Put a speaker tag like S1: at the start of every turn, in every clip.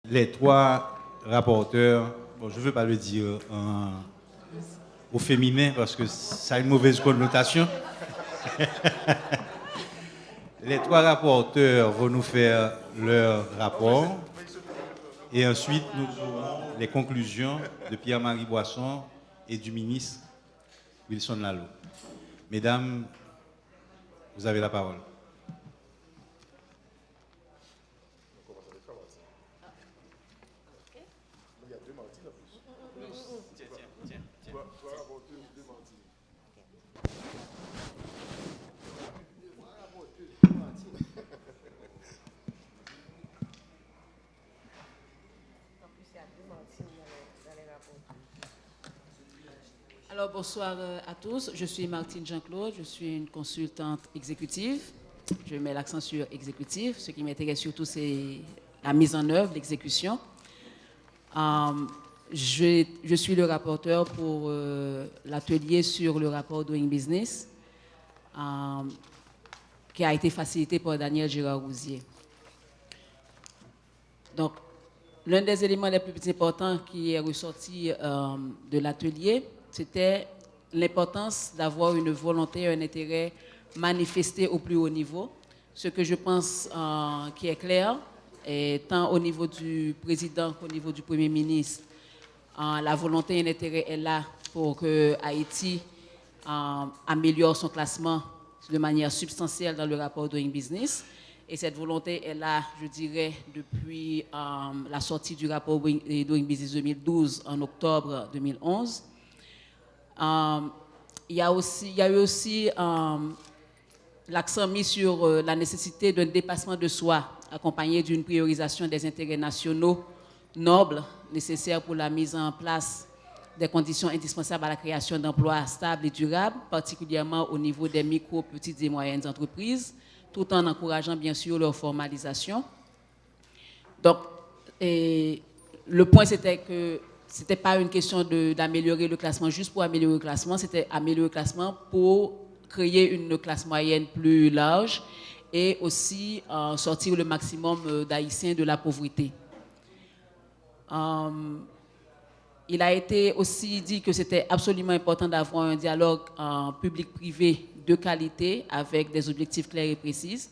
S1: Les trois rapporteurs, bon, je ne veux pas le dire au féminin parce que ça a une mauvaise connotation. Les trois rapporteurs vont nous faire leur rapport et ensuite nous aurons les conclusions de Pierre-Marie Boisson et du ministre Wilson Lalo. Mesdames, vous avez la parole.
S2: Alors, bonsoir à tous. Je suis Martine Jean-Claude, je suis une consultante exécutive. Je mets l'accent sur exécutif. Ce qui m'intéresse surtout, c'est la mise en œuvre, l'exécution. Je suis le rapporteur pour l'atelier sur le rapport Doing Business, qui a été facilité par Daniel Gérard-Rouzier. Donc, l'un des éléments les plus importants qui est ressorti de l'atelier, c'était l'importance d'avoir une volonté, un intérêt manifesté au plus haut niveau, ce que je pense qui est clair, et tant au niveau du président qu'au niveau du Premier ministre. La volonté et l'intérêt est là pour que Haïti améliore son classement de manière substantielle dans le rapport Doing Business. Et cette volonté est là, je dirais, depuis la sortie du rapport Doing Business 2012 en octobre 2011. Il y a eu aussi l'accent mis sur la nécessité d'un dépassement de soi, accompagné d'une priorisation des intérêts nationaux nobles nécessaires pour la mise en place des conditions indispensables à la création d'emplois stables et durables, particulièrement au niveau des micro, petites et moyennes entreprises, tout en encourageant bien sûr leur formalisation. Donc, le point c'était que ce n'était pas une question d'améliorer le classement juste pour améliorer le classement, c'était améliorer le classement pour créer une classe moyenne plus large et aussi sortir le maximum d'Haïtiens de la pauvreté. Il a été aussi dit que c'était absolument important d'avoir un dialogue public-privé de qualité avec des objectifs clairs et précis.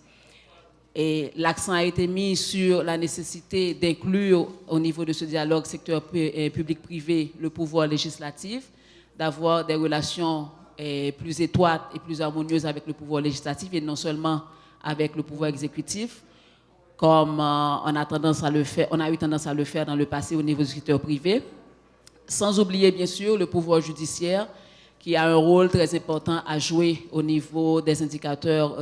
S2: Et l'accent a été mis sur la nécessité d'inclure au niveau de ce dialogue secteur public-privé le pouvoir législatif, d'avoir des relations plus étroites et plus harmonieuses avec le pouvoir législatif et non seulement avec le pouvoir exécutif, comme on a eu tendance à le faire dans le passé au niveau du secteur privé. Sans oublier bien sûr le pouvoir judiciaire qui a un rôle très important à jouer au niveau des indicateurs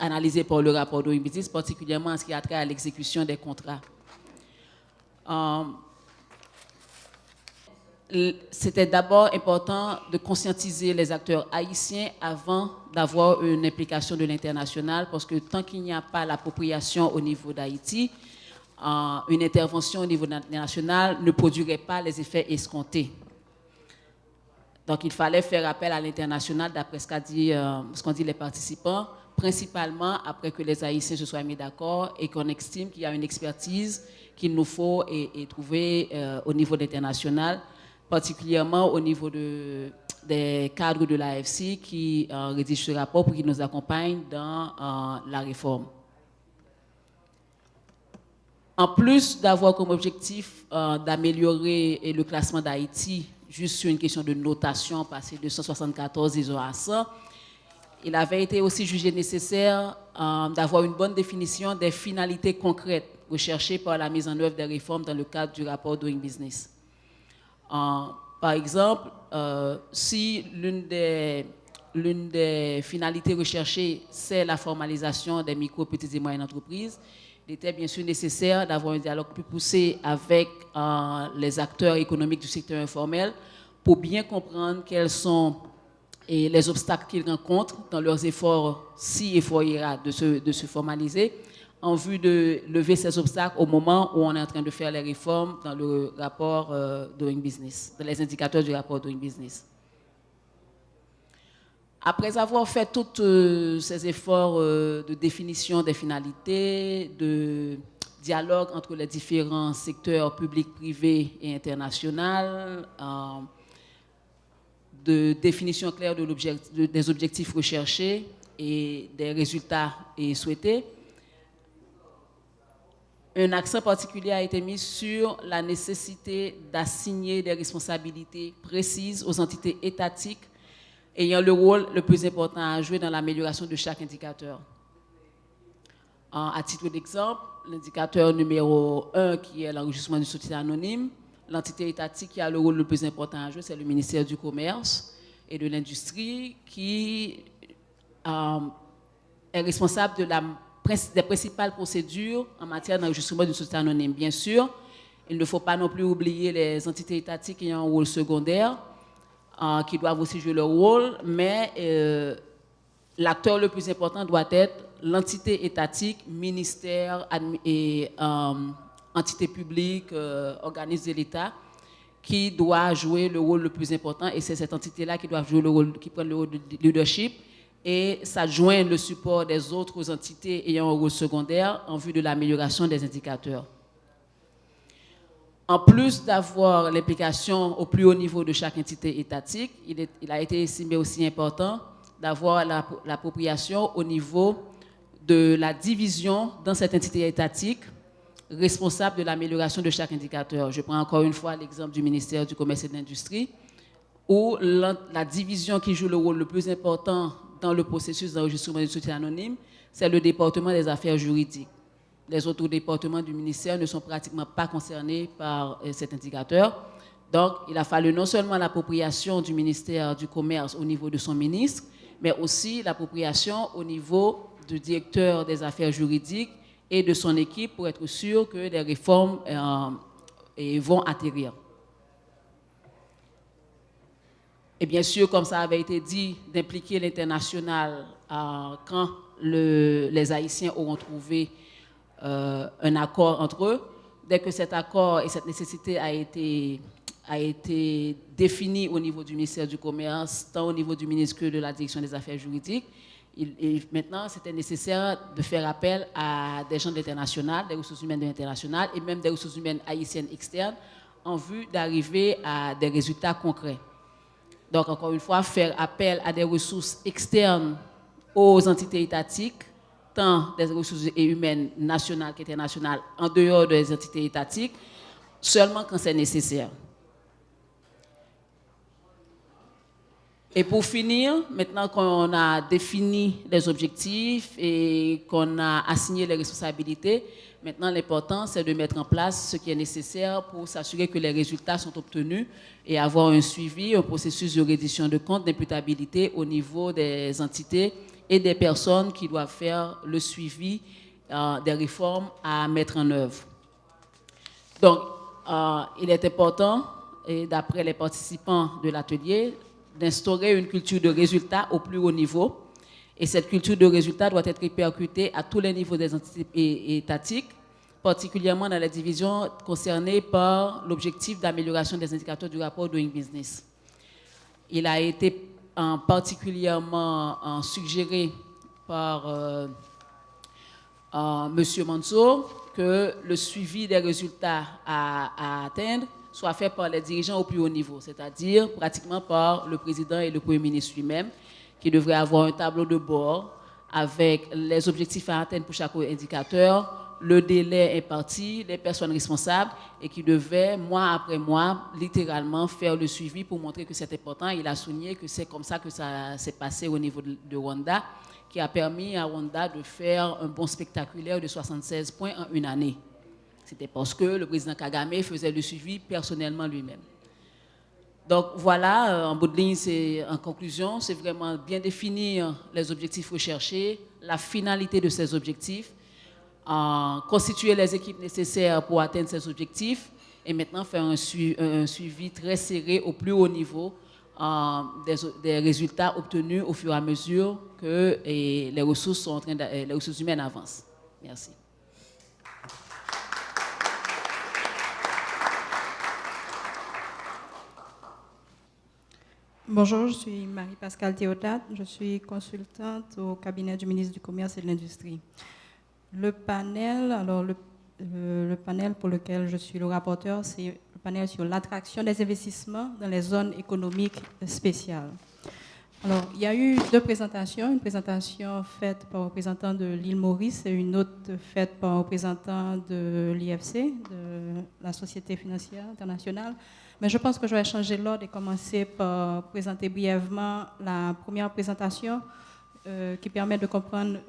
S2: analysés par le rapport Doing Business, particulièrement en ce qui a trait à l'exécution des contrats. C'était d'abord important de conscientiser les acteurs haïtiens avant d'avoir une implication de l'international, parce que tant qu'il n'y a pas l'appropriation au niveau d'Haïti, une intervention au niveau national ne produirait pas les effets escomptés. Donc, il fallait faire appel à l'international, d'après ce qu'ont dit les participants, principalement après que les Haïtiens se soient mis d'accord et qu'on estime qu'il y a une expertise qu'il nous faut et trouver au niveau international, particulièrement au niveau des cadres de l'AFC qui rédigent ce rapport pour qu'ils nous accompagnent dans la réforme. En plus d'avoir comme objectif d'améliorer le classement d'Haïti, juste sur une question de notation, passer de 174 disons à 100, il avait été aussi jugé nécessaire d'avoir une bonne définition des finalités concrètes recherchées par la mise en œuvre des réformes dans le cadre du rapport Doing Business. Par exemple, si l'une des finalités recherchées, c'est la formalisation des micro, petites et moyennes entreprises, il était bien sûr nécessaire d'avoir un dialogue plus poussé avec les acteurs économiques du secteur informel pour bien comprendre quels sont les obstacles qu'ils rencontrent dans leurs efforts, si efforts il y a de se formaliser, en vue de lever ces obstacles au moment où on est en train de faire les réformes dans le rapport Doing Business, dans les indicateurs du rapport Doing Business. Après avoir fait tous ces efforts de définition des finalités, de dialogue entre les différents secteurs publics, privés et internationaux, de définition claire des objectifs recherchés et des résultats souhaités. Un accent particulier a été mis sur la nécessité d'assigner des responsabilités précises aux entités étatiques ayant le rôle le plus important à jouer dans l'amélioration de chaque indicateur. À titre d'exemple, l'indicateur numéro 1, qui est l'enregistrement du soutien anonyme, l'entité étatique qui a le rôle le plus important à jouer, c'est le ministère du Commerce et de l'Industrie, qui est responsable des principales procédures en matière d'enregistrement du soutien anonyme. Bien sûr, il ne faut pas non plus oublier les entités étatiques ayant un rôle secondaire, qui doivent aussi jouer leur rôle, mais l'acteur le plus important doit être l'entité étatique, ministère et entité publique, organisme de l'État, qui doit jouer le rôle le plus important, et c'est cette entité-là qui doit jouer le rôle, qui prend le rôle de leadership et s'adjoindre le support des autres entités ayant un rôle secondaire en vue de l'amélioration des indicateurs. En plus d'avoir l'implication au plus haut niveau de chaque entité étatique, il a été estimé aussi important d'avoir l'appropriation au niveau de la division dans cette entité étatique responsable de l'amélioration de chaque indicateur. Je prends encore une fois l'exemple du ministère du Commerce et de l'Industrie, où la division qui joue le rôle le plus important dans le processus d'enregistrement du soutien anonyme, c'est le département des affaires juridiques. Les autres départements du ministère ne sont pratiquement pas concernés par cet indicateur. Donc, il a fallu non seulement l'appropriation du ministère du Commerce au niveau de son ministre, mais aussi l'appropriation au niveau du directeur des affaires juridiques et de son équipe pour être sûr que les réformes vont atterrir. Et bien sûr, comme ça avait été dit, d'impliquer l'international quand les Haïtiens auront trouvé un accord entre eux. Dès que cet accord et cette nécessité a été définie au niveau du ministère du Commerce, tant au niveau du ministre que de la direction des affaires juridiques, maintenant, c'était nécessaire de faire appel à des gens de l'international, des ressources humaines de l'international et même des ressources humaines haïtiennes externes en vue d'arriver à des résultats concrets. Donc, encore une fois, faire appel à des ressources externes aux entités étatiques, tant des ressources humaines nationales qu'internationales, en dehors des entités étatiques, seulement quand c'est nécessaire. Et pour finir, maintenant qu'on a défini les objectifs et qu'on a assigné les responsabilités, maintenant l'important c'est de mettre en place ce qui est nécessaire pour s'assurer que les résultats sont obtenus et avoir un suivi, un processus de reddition de comptes, d'imputabilité au niveau des entités et des personnes qui doivent faire le suivi des réformes à mettre en œuvre. Donc, il est important, et d'après les participants de l'atelier, d'instaurer une culture de résultats au plus haut niveau. Et cette culture de résultats doit être répercutée à tous les niveaux des entités étatiques, particulièrement dans les divisions concernées par l'objectif d'amélioration des indicateurs du rapport Doing Business. Il a été particulièrement suggéré par M. Mansour que le suivi des résultats à atteindre soit fait par les dirigeants au plus haut niveau, c'est-à-dire pratiquement par le président et le Premier ministre lui-même, qui devrait avoir un tableau de bord avec les objectifs à atteindre pour chaque indicateur, le délai imparti, les personnes responsables, et qui devait, mois après mois, littéralement faire le suivi pour montrer que c'est important. Il a souligné que c'est comme ça que ça s'est passé au niveau de Rwanda, qui a permis à Rwanda de faire un bond spectaculaire de 76 points en une année. C'était parce que le président Kagame faisait le suivi personnellement lui-même. Donc voilà, en bout de ligne, en conclusion, c'est vraiment bien définir les objectifs recherchés, la finalité de ces objectifs, constituer les équipes nécessaires pour atteindre ces objectifs et maintenant faire un suivi très serré au plus haut niveau des résultats obtenus au fur et à mesure que les ressources humaines avancent. Merci.
S3: Bonjour, je suis Marie-Pascale Théodate, je suis consultante au cabinet du ministre du Commerce et de l'Industrie. Le panel, alors Le panel pour lequel je suis le rapporteur, c'est le panel sur l'attraction des investissements dans les zones économiques spéciales. Alors, il y a eu deux présentations, une présentation faite par un représentant de l'île Maurice et une autre faite par un représentant de l'IFC, de la Société financière internationale. Mais je pense que je vais changer l'ordre et commencer par présenter brièvement la première présentation qui permet de comprendre,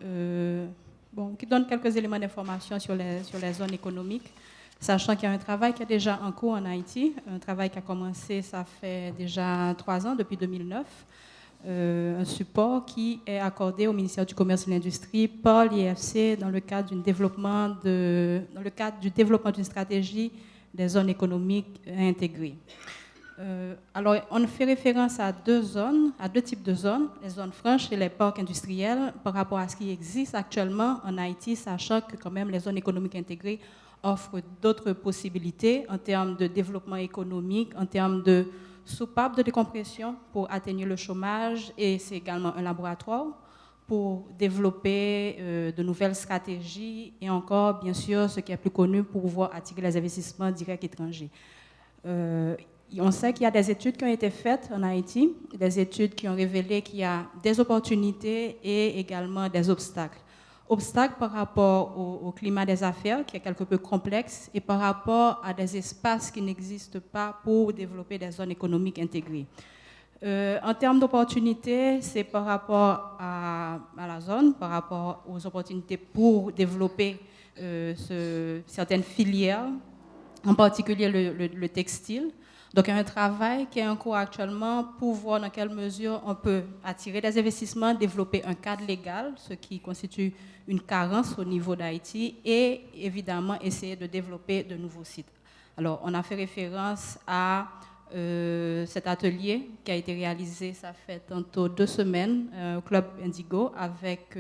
S3: qui donne quelques éléments d'information sur les zones économiques, sachant qu'il y a un travail qui est déjà en cours en Haïti, un travail qui a commencé, ça fait déjà 3 ans, depuis 2009, un support qui est accordé au ministère du Commerce et de l'Industrie par l'IFC dans le cadre du développement d'une stratégie des zones économiques intégrées. Alors, on fait référence à deux types de zones, les zones franches et les parcs industriels, par rapport à ce qui existe actuellement en Haïti, sachant que quand même les zones économiques intégrées offrent d'autres possibilités en termes de développement économique, en termes de soupape de décompression pour atténuer le chômage, et c'est également un laboratoire pour développer de nouvelles stratégies et encore, bien sûr, ce qui est plus connu, pour pouvoir attirer les investissements directs étrangers. On sait qu'il y a des études qui ont été faites en Haïti, des études qui ont révélé qu'il y a des opportunités et également des obstacles. Obstacles par rapport au climat des affaires, qui est quelque peu complexe, et par rapport à des espaces qui n'existent pas pour développer des zones économiques intégrées. En termes d'opportunités, c'est par rapport à la zone, par rapport aux opportunités pour développer certaines filières, en particulier le textile. Donc, il y a un travail qui est en cours actuellement pour voir dans quelle mesure on peut attirer des investissements, développer un cadre légal, ce qui constitue une carence au niveau d'Haïti, et évidemment essayer de développer de nouveaux sites. Alors, on a fait référence à cet atelier qui a été réalisé, ça fait tantôt 2 semaines, au Club Indigo, avec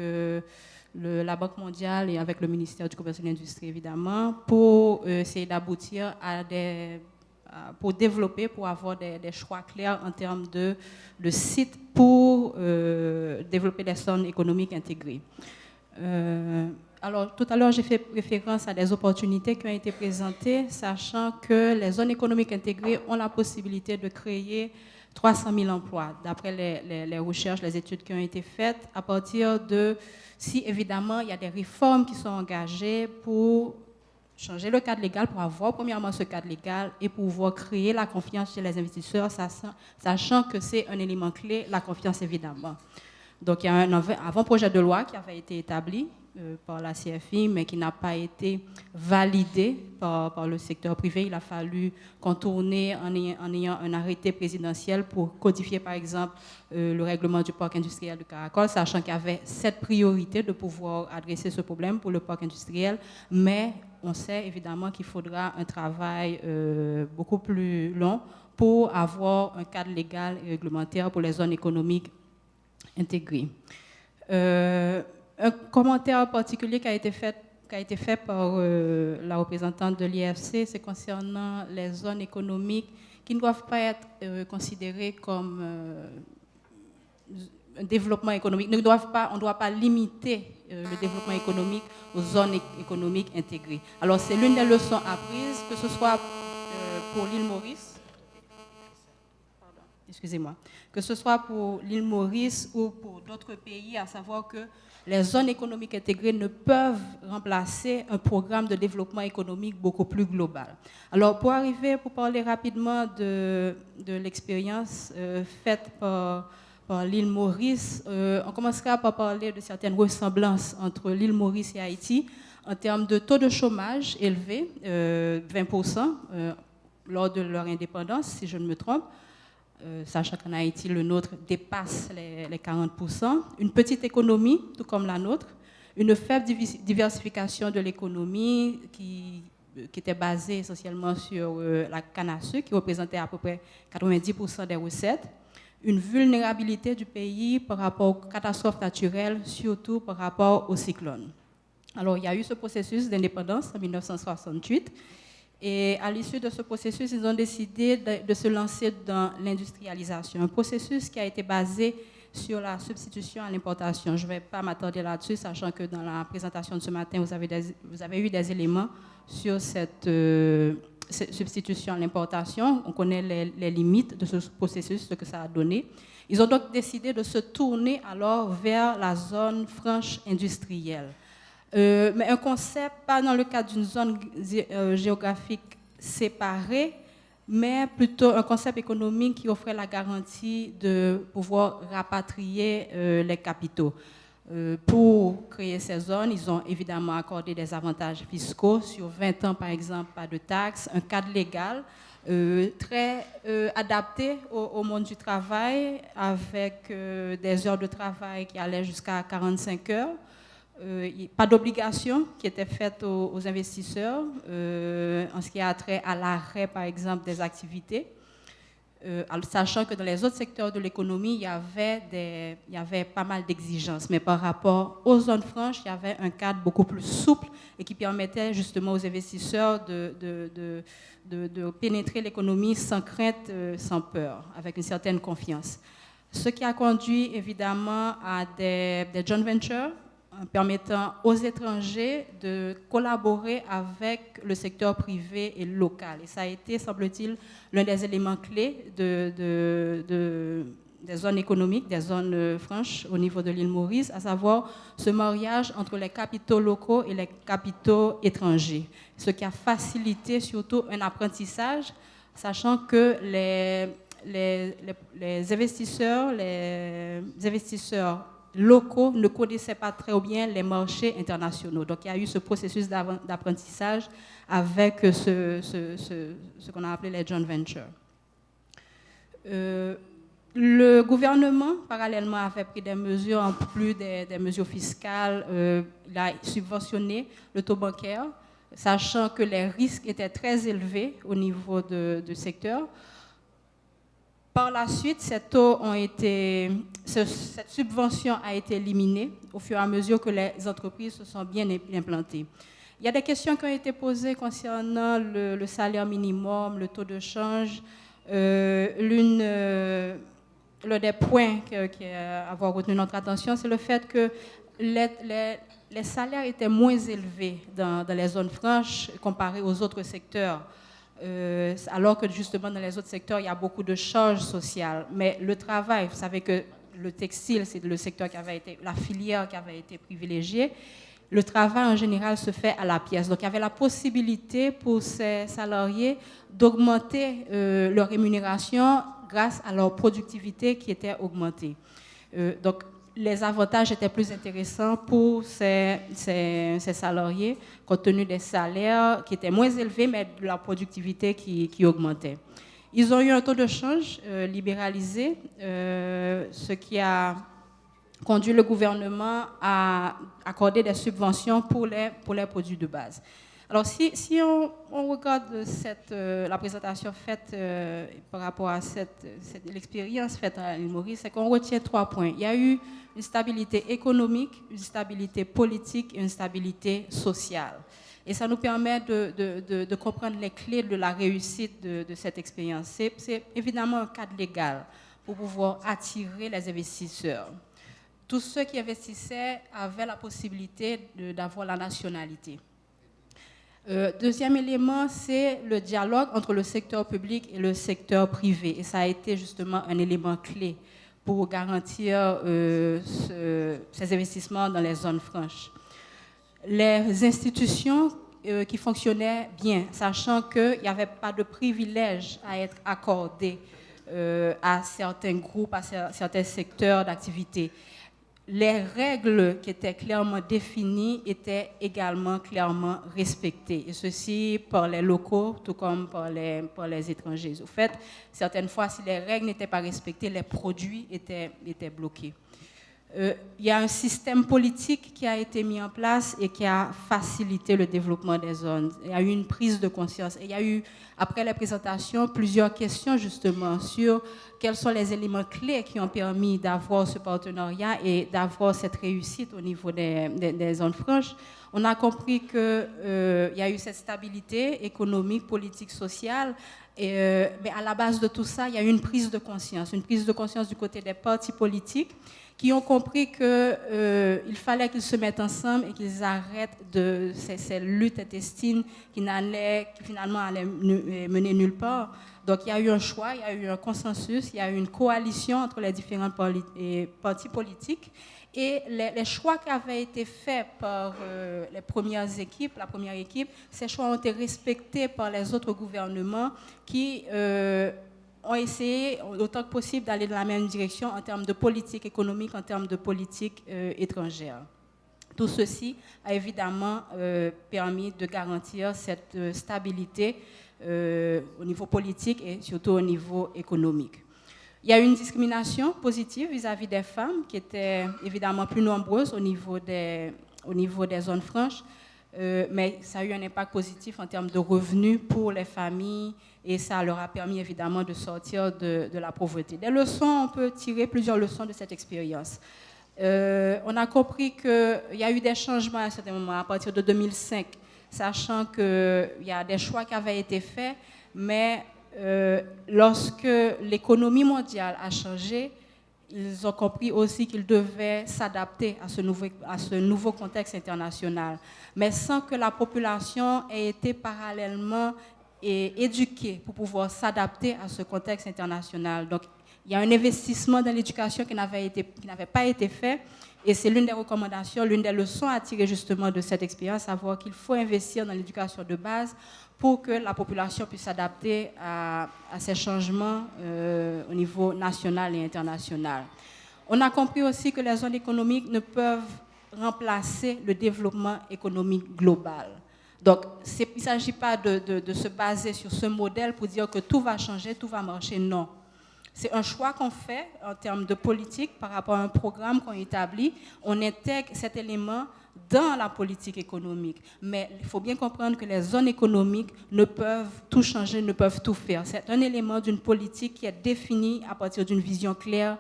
S3: la Banque mondiale et avec le ministère du Commerce et de l'Industrie, évidemment, pour essayer d'aboutir à pour développer, pour avoir des choix clairs en termes de sites pour développer des zones économiques intégrées. Alors, tout à l'heure, j'ai fait référence à des opportunités qui ont été présentées, sachant que les zones économiques intégrées ont la possibilité de créer 300 000 emplois, d'après les recherches, les études qui ont été faites, à partir de, si évidemment, il y a des réformes qui sont engagées pour changer le cadre légal, pour avoir premièrement ce cadre légal et pour pouvoir créer la confiance chez les investisseurs, sachant que c'est un élément clé, la confiance évidemment. Donc il y a un avant-projet de loi qui avait été établi par la CFI, mais qui n'a pas été validé par le secteur privé. Il a fallu contourner en ayant un arrêté présidentiel pour codifier par exemple le règlement du parc industriel de Caracol, sachant qu'il y avait 7 priorités de pouvoir adresser ce problème pour le parc industriel, mais on sait évidemment qu'il faudra un travail beaucoup plus long pour avoir un cadre légal et réglementaire pour les zones économiques intégrées. Un commentaire particulier qui a été fait par la représentante de l'IFC, c'est concernant les zones économiques qui ne doivent pas être considérées comme un développement économique. On ne doit pas limiter le développement économique aux zones économiques intégrées. Alors, c'est l'une des leçons apprises, que ce soit pour l'île Maurice, que ce soit pour l'île Maurice ou pour d'autres pays, à savoir que les zones économiques intégrées ne peuvent remplacer un programme de développement économique beaucoup plus global. Alors, pour parler rapidement de l'expérience faite par l'île Maurice, on commencera par parler de certaines ressemblances entre l'île Maurice et Haïti en termes de taux de chômage élevé, 20% lors de leur indépendance, si je ne me trompe. Sachant qu'en Haïti, le nôtre dépasse les 40%, une petite économie, tout comme la nôtre, une faible diversification de l'économie qui était basée essentiellement sur la canne à sucre, qui représentait à peu près 90% des recettes, une vulnérabilité du pays par rapport aux catastrophes naturelles, surtout par rapport aux cyclones. Alors, il y a eu ce processus d'indépendance en 1968, et à l'issue de ce processus, ils ont décidé de se lancer dans l'industrialisation, un processus qui a été basé sur la substitution à l'importation. Je ne vais pas m'attarder là-dessus, sachant que dans la présentation de ce matin, vous avez eu des éléments sur cette substitution à l'importation. On connaît les limites de ce processus, ce que ça a donné. Ils ont donc décidé de se tourner alors vers la zone franche industrielle. Mais un concept, pas dans le cadre d'une zone géographique séparée, mais plutôt un concept économique qui offrait la garantie de pouvoir rapatrier les capitaux. Pour créer ces zones, ils ont évidemment accordé des avantages fiscaux. Sur 20 ans, par exemple, pas de taxes, un cadre légal très adapté au monde du travail, avec des heures de travail qui allaient jusqu'à 45 heures. Pas d'obligation qui était faite aux investisseurs en ce qui a trait à l'arrêt, par exemple, des activités. Sachant que dans les autres secteurs de l'économie, il y avait pas mal d'exigences. Mais par rapport aux zones franches, il y avait un cadre beaucoup plus souple et qui permettait justement aux investisseurs de pénétrer l'économie sans crainte, sans peur, avec une certaine confiance. Ce qui a conduit évidemment à des joint ventures, permettant aux étrangers de collaborer avec le secteur privé et local. Et ça a été, semble-t-il, l'un des éléments clés des zones économiques, des zones franches au niveau de l'île Maurice, à savoir ce mariage entre les capitaux locaux et les capitaux étrangers, ce qui a facilité surtout un apprentissage, sachant que les investisseurs locaux ne connaissaient pas très bien les marchés internationaux. Donc, il y a eu ce processus d'apprentissage avec ce qu'on a appelé les joint ventures. Le gouvernement, parallèlement, avait pris des mesures, en plus des mesures fiscales. Il a subventionné le taux bancaire, sachant que les risques étaient très élevés au niveau du secteur. Par la suite, cette subvention a été éliminée au fur et à mesure que les entreprises se sont bien implantées. Il y a des questions qui ont été posées concernant le salaire minimum, le taux de change. L'un des points qui a avoir retenu notre attention, c'est le fait que les salaires étaient moins élevés dans les zones franches comparés aux autres secteurs. Alors que justement dans les autres secteurs, il y a beaucoup de charges sociales. Mais le travail, vous savez que le textile, c'est le secteur la filière qui avait été privilégiée. Le travail en général se fait à la pièce. Donc il y avait la possibilité pour ces salariés d'augmenter leur rémunération grâce à leur productivité qui était augmentée. Donc les avantages étaient plus intéressants pour ces salariés, compte tenu des salaires qui étaient moins élevés, mais de la productivité qui augmentait. Ils ont eu un taux de change libéralisé, ce qui a conduit le gouvernement à accorder des subventions pour les produits de base. Alors, si on regarde la présentation faite par rapport à l'expérience faite à l'île Maurice, c'est qu'on retient 3 points. Il y a eu une stabilité économique, une stabilité politique et une stabilité sociale. Et ça nous permet de comprendre les clés de la réussite de cette expérience. C'est évidemment un cadre légal pour pouvoir attirer les investisseurs. Tous ceux qui investissaient avaient la possibilité d'avoir la nationalité. Deuxième élément, c'est le dialogue entre le secteur public et le secteur privé. Et ça a été justement un élément clé pour garantir ces investissements dans les zones franches. Les institutions qui fonctionnaient bien, sachant qu'il n'y avait pas de privilège à être accordé à certains groupes, à certains secteurs d'activité. Les règles qui étaient clairement définies étaient également clairement respectées, et ceci par les locaux, tout comme par les étrangers. Au fait, certaines fois, si les règles n'étaient pas respectées, les produits étaient bloqués. Il y a un système politique qui a été mis en place et qui a facilité le développement des zones. Il y a eu une prise de conscience. Et il y a eu, après les présentations, plusieurs questions justement sur quels sont les éléments clés qui ont permis d'avoir ce partenariat et d'avoir cette réussite au niveau des zones franches. On a compris qu'il y a eu cette stabilité économique, politique, sociale, Mais à la base de tout ça, il y a eu une prise de conscience du côté des partis politiques qui ont compris qu'il fallait qu'ils se mettent ensemble et qu'ils arrêtent de ces luttes intestines qui finalement allaient mener nulle part. Donc il y a eu un choix, il y a eu un consensus, il y a eu une coalition entre les différents partis politiques. Et les choix qui avaient été faits par la première équipe, ces choix ont été respectés par les autres gouvernements qui ont essayé autant que possible d'aller dans la même direction en termes de politique économique, en termes de politique étrangère. Tout ceci a évidemment permis de garantir cette stabilité au niveau politique et surtout au niveau économique. Il y a eu une discrimination positive vis-à-vis des femmes qui étaient évidemment plus nombreuses au niveau des zones franches, mais ça a eu un impact positif en termes de revenus pour les familles et ça leur a permis évidemment de sortir de la pauvreté. Des leçons, on peut tirer plusieurs leçons de cette expérience. On a compris qu'il y a eu des changements à un certain moment, à partir de 2005, sachant qu'il y a des choix qui avaient été faits, mais lorsque l'économie mondiale a changé, ils ont compris aussi qu'ils devaient s'adapter à ce nouveau contexte international, mais sans que la population ait été parallèlement éduquée pour pouvoir s'adapter à ce contexte international. Donc, il y a un investissement dans l'éducation qui n'avait pas été fait, et c'est l'une des recommandations, l'une des leçons à tirer justement de cette expérience, savoir qu'il faut investir dans l'éducation de base pour que la population puisse s'adapter à ces changements au niveau national et international. On a compris aussi que les zones économiques ne peuvent remplacer le développement économique global. Donc, il ne s'agit pas de se baser sur ce modèle pour dire que tout va changer, tout va marcher, non. C'est un choix qu'on fait en termes de politique par rapport à un programme qu'on établit. On intègre cet élément dans la politique économique. Mais il faut bien comprendre que les zones économiques ne peuvent tout changer, ne peuvent tout faire. C'est un élément d'une politique qui est définie à partir d'une vision claire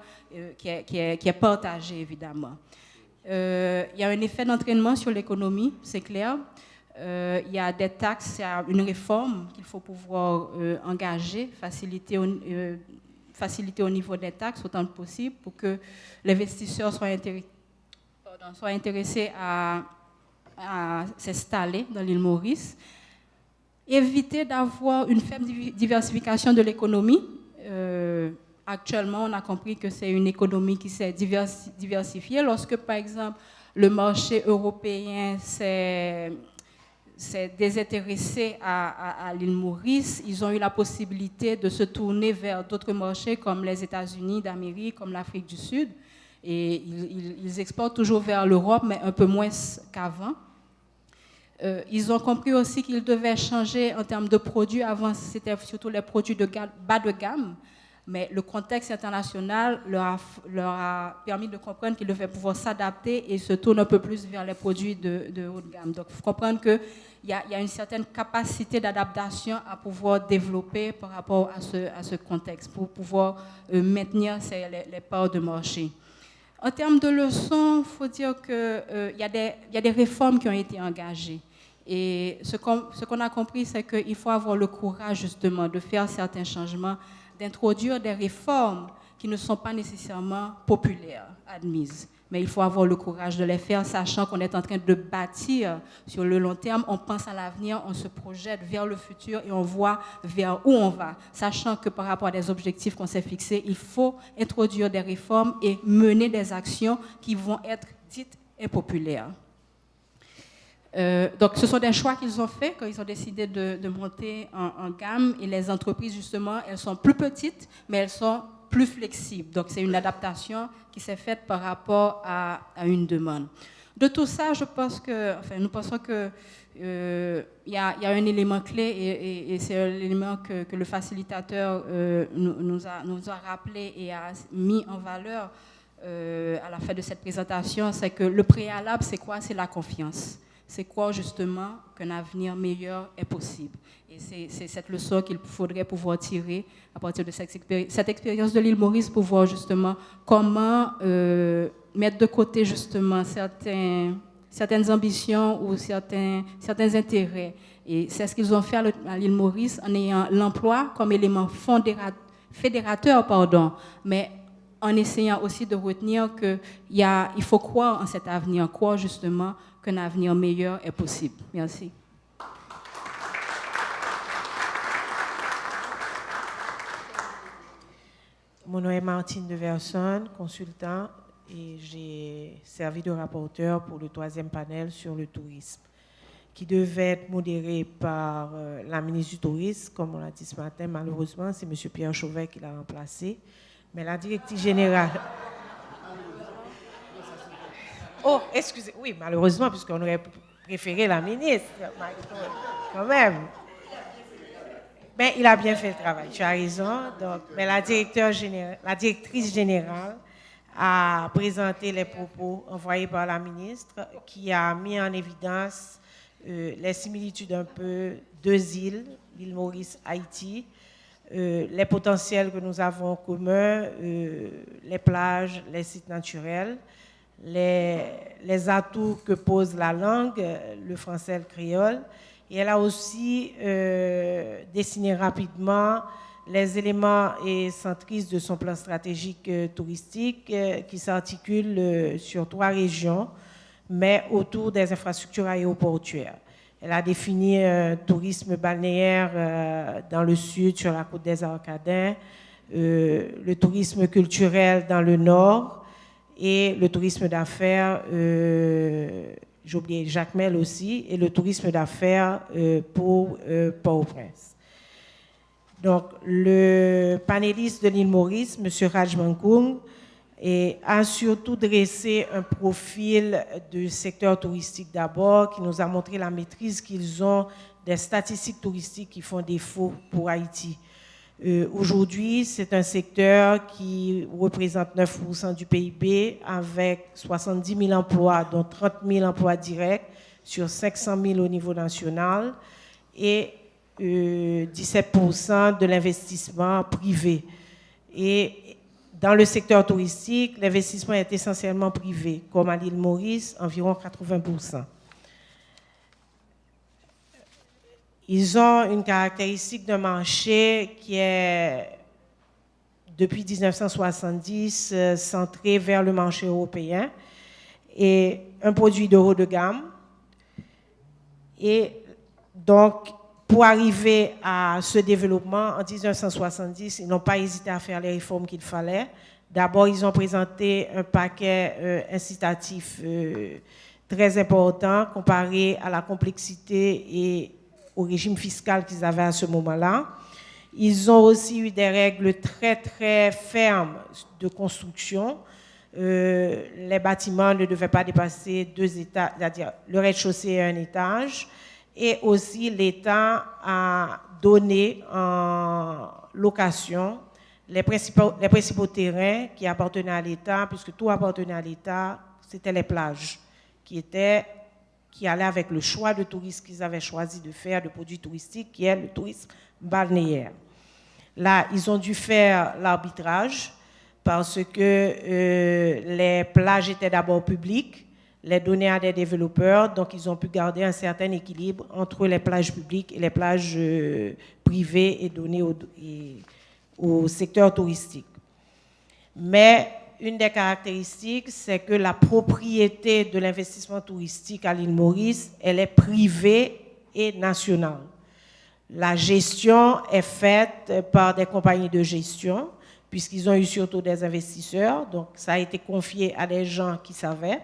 S3: qui est partagée, évidemment. Il y a un effet d'entraînement sur l'économie, c'est clair. Il y a des taxes, il y a une réforme qu'il faut pouvoir engager, faciliter au niveau des taxes autant que possible pour que l'investisseur soit intéressé à s'installer dans l'île Maurice. Éviter d'avoir une faible diversification de l'économie. Actuellement, on a compris que c'est une économie qui s'est diversifiée. Lorsque, par exemple, le marché européen s'est désintéressé à l'île Maurice, ils ont eu la possibilité de se tourner vers d'autres marchés comme les États-Unis d'Amérique, comme l'Afrique du Sud. Et ils exportent toujours vers l'Europe, mais un peu moins qu'avant. Ils ont compris aussi qu'ils devaient changer en termes de produits. Avant, c'était surtout les produits bas de gamme. Mais le contexte international leur a permis de comprendre qu'ils devaient pouvoir s'adapter et se tourner un peu plus vers les produits de haut de gamme. Donc, il faut comprendre qu'il y a une certaine capacité d'adaptation à pouvoir développer par rapport à ce contexte, pour pouvoir maintenir les parts de marché. En termes de leçons, il faut dire qu'il y a des réformes qui ont été engagées. Et ce qu'on a compris, c'est qu'il faut avoir le courage, justement, de faire certains changements, d'introduire des réformes qui ne sont pas nécessairement populaires, admises. Mais il faut avoir le courage de les faire, sachant qu'on est en train de bâtir sur le long terme. On pense à l'avenir, on se projette vers le futur et on voit vers où on va. Sachant que par rapport à des objectifs qu'on s'est fixés, il faut introduire des réformes et mener des actions qui vont être dites impopulaires. Donc, ce sont des choix qu'ils ont faits quand ils ont décidé de monter en gamme. Et les entreprises, justement, elles sont plus petites, mais elles sont plus flexibles. Donc, c'est une adaptation qui s'est faite par rapport à une demande. De tout ça, nous pensons que y a un élément clé et c'est un élément que le facilitateur nous a rappelé et a mis en valeur à la fin de cette présentation, c'est que le préalable, c'est quoi? C'est la confiance. C'est quoi justement qu'un avenir meilleur est possible. Et c'est cette leçon qu'il faudrait pouvoir tirer à partir de cette expérience de l'île Maurice pour voir justement comment mettre de côté justement certaines ambitions ou certains intérêts Et c'est ce qu'ils ont fait à l'île Maurice en ayant l'emploi comme élément fédérateur, mais en essayant aussi de retenir qu'il faut croire en cet avenir, croire justement qu'un avenir meilleur est possible. Merci.
S4: Mon nom est Martine de Verson, consultant, et j'ai servi de rapporteur pour le 3e panel sur le tourisme, qui devait être modéré par la ministre du Tourisme, comme on l'a dit ce matin. Malheureusement, c'est M. Pierre Chauvet qui l'a remplacé. Mais la directrice générale... Oh, excusez, oui, malheureusement, puisqu'on aurait préféré la ministre, quand même. Mais il a bien fait le travail, tu as raison. Donc, mais la directrice générale a présenté les propos envoyés par la ministre, qui a mis en évidence les similitudes un peu deux îles, l'île Maurice, Haïti, les potentiels que nous avons en commun, les plages, les sites naturels, les atouts que pose la langue, le français et le créole. Et elle a aussi dessiné rapidement les éléments et centristes de son plan stratégique touristique qui s'articule sur 3 régions, mais autour des infrastructures aéroportuaires. Elle a défini un tourisme balnéaire dans le sud, sur la côte des Arcadins, le tourisme culturel dans le nord et le tourisme d'affaires, j'ai oublié Jacmel aussi, et le tourisme d'affaires pour Port-au-Prince. Donc, le panéliste de l'île Maurice, M. Raj Mankung, a surtout dressé un profil du secteur touristique d'abord, qui nous a montré la maîtrise qu'ils ont des statistiques touristiques qui font défaut pour Haïti. Aujourd'hui, c'est un secteur qui représente 9% du PIB, avec 70 000 emplois, dont 30 000 emplois directs sur 500 000 au niveau national, et 17% de l'investissement privé. Et dans le secteur touristique, l'investissement est essentiellement privé, comme à l'île Maurice, environ 80%. Ils ont une caractéristique de marché qui est, depuis 1970, centré vers le marché européen et un produit de haut de gamme. Et donc, pour arriver à ce développement, en 1970, ils n'ont pas hésité à faire les réformes qu'il fallait. D'abord, ils ont présenté un paquet incitatif très important comparé à la complexité et au régime fiscal qu'ils avaient à ce moment-là. Ils ont aussi eu des règles très, très fermes de construction. Les bâtiments ne devaient pas dépasser 2 étages, c'est-à-dire le rez-de-chaussée et un étage. Et aussi, l'État a donné en location les principaux terrains qui appartenaient à l'État, puisque tout appartenait à l'État, c'était les plages, qui allaient avec le choix de tourisme qu'ils avaient choisi de faire, de produits touristiques, qui est le tourisme balnéaire. Là, ils ont dû faire l'arbitrage parce que les plages étaient d'abord publiques, les donner à des développeurs, donc ils ont pu garder un certain équilibre entre les plages publiques et les plages privées et données au secteur touristique. Mais une des caractéristiques, c'est que la propriété de l'investissement touristique à l'île Maurice, elle est privée et nationale. La gestion est faite par des compagnies de gestion, puisqu'ils ont eu surtout des investisseurs, donc ça a été confié à des gens qui savaient.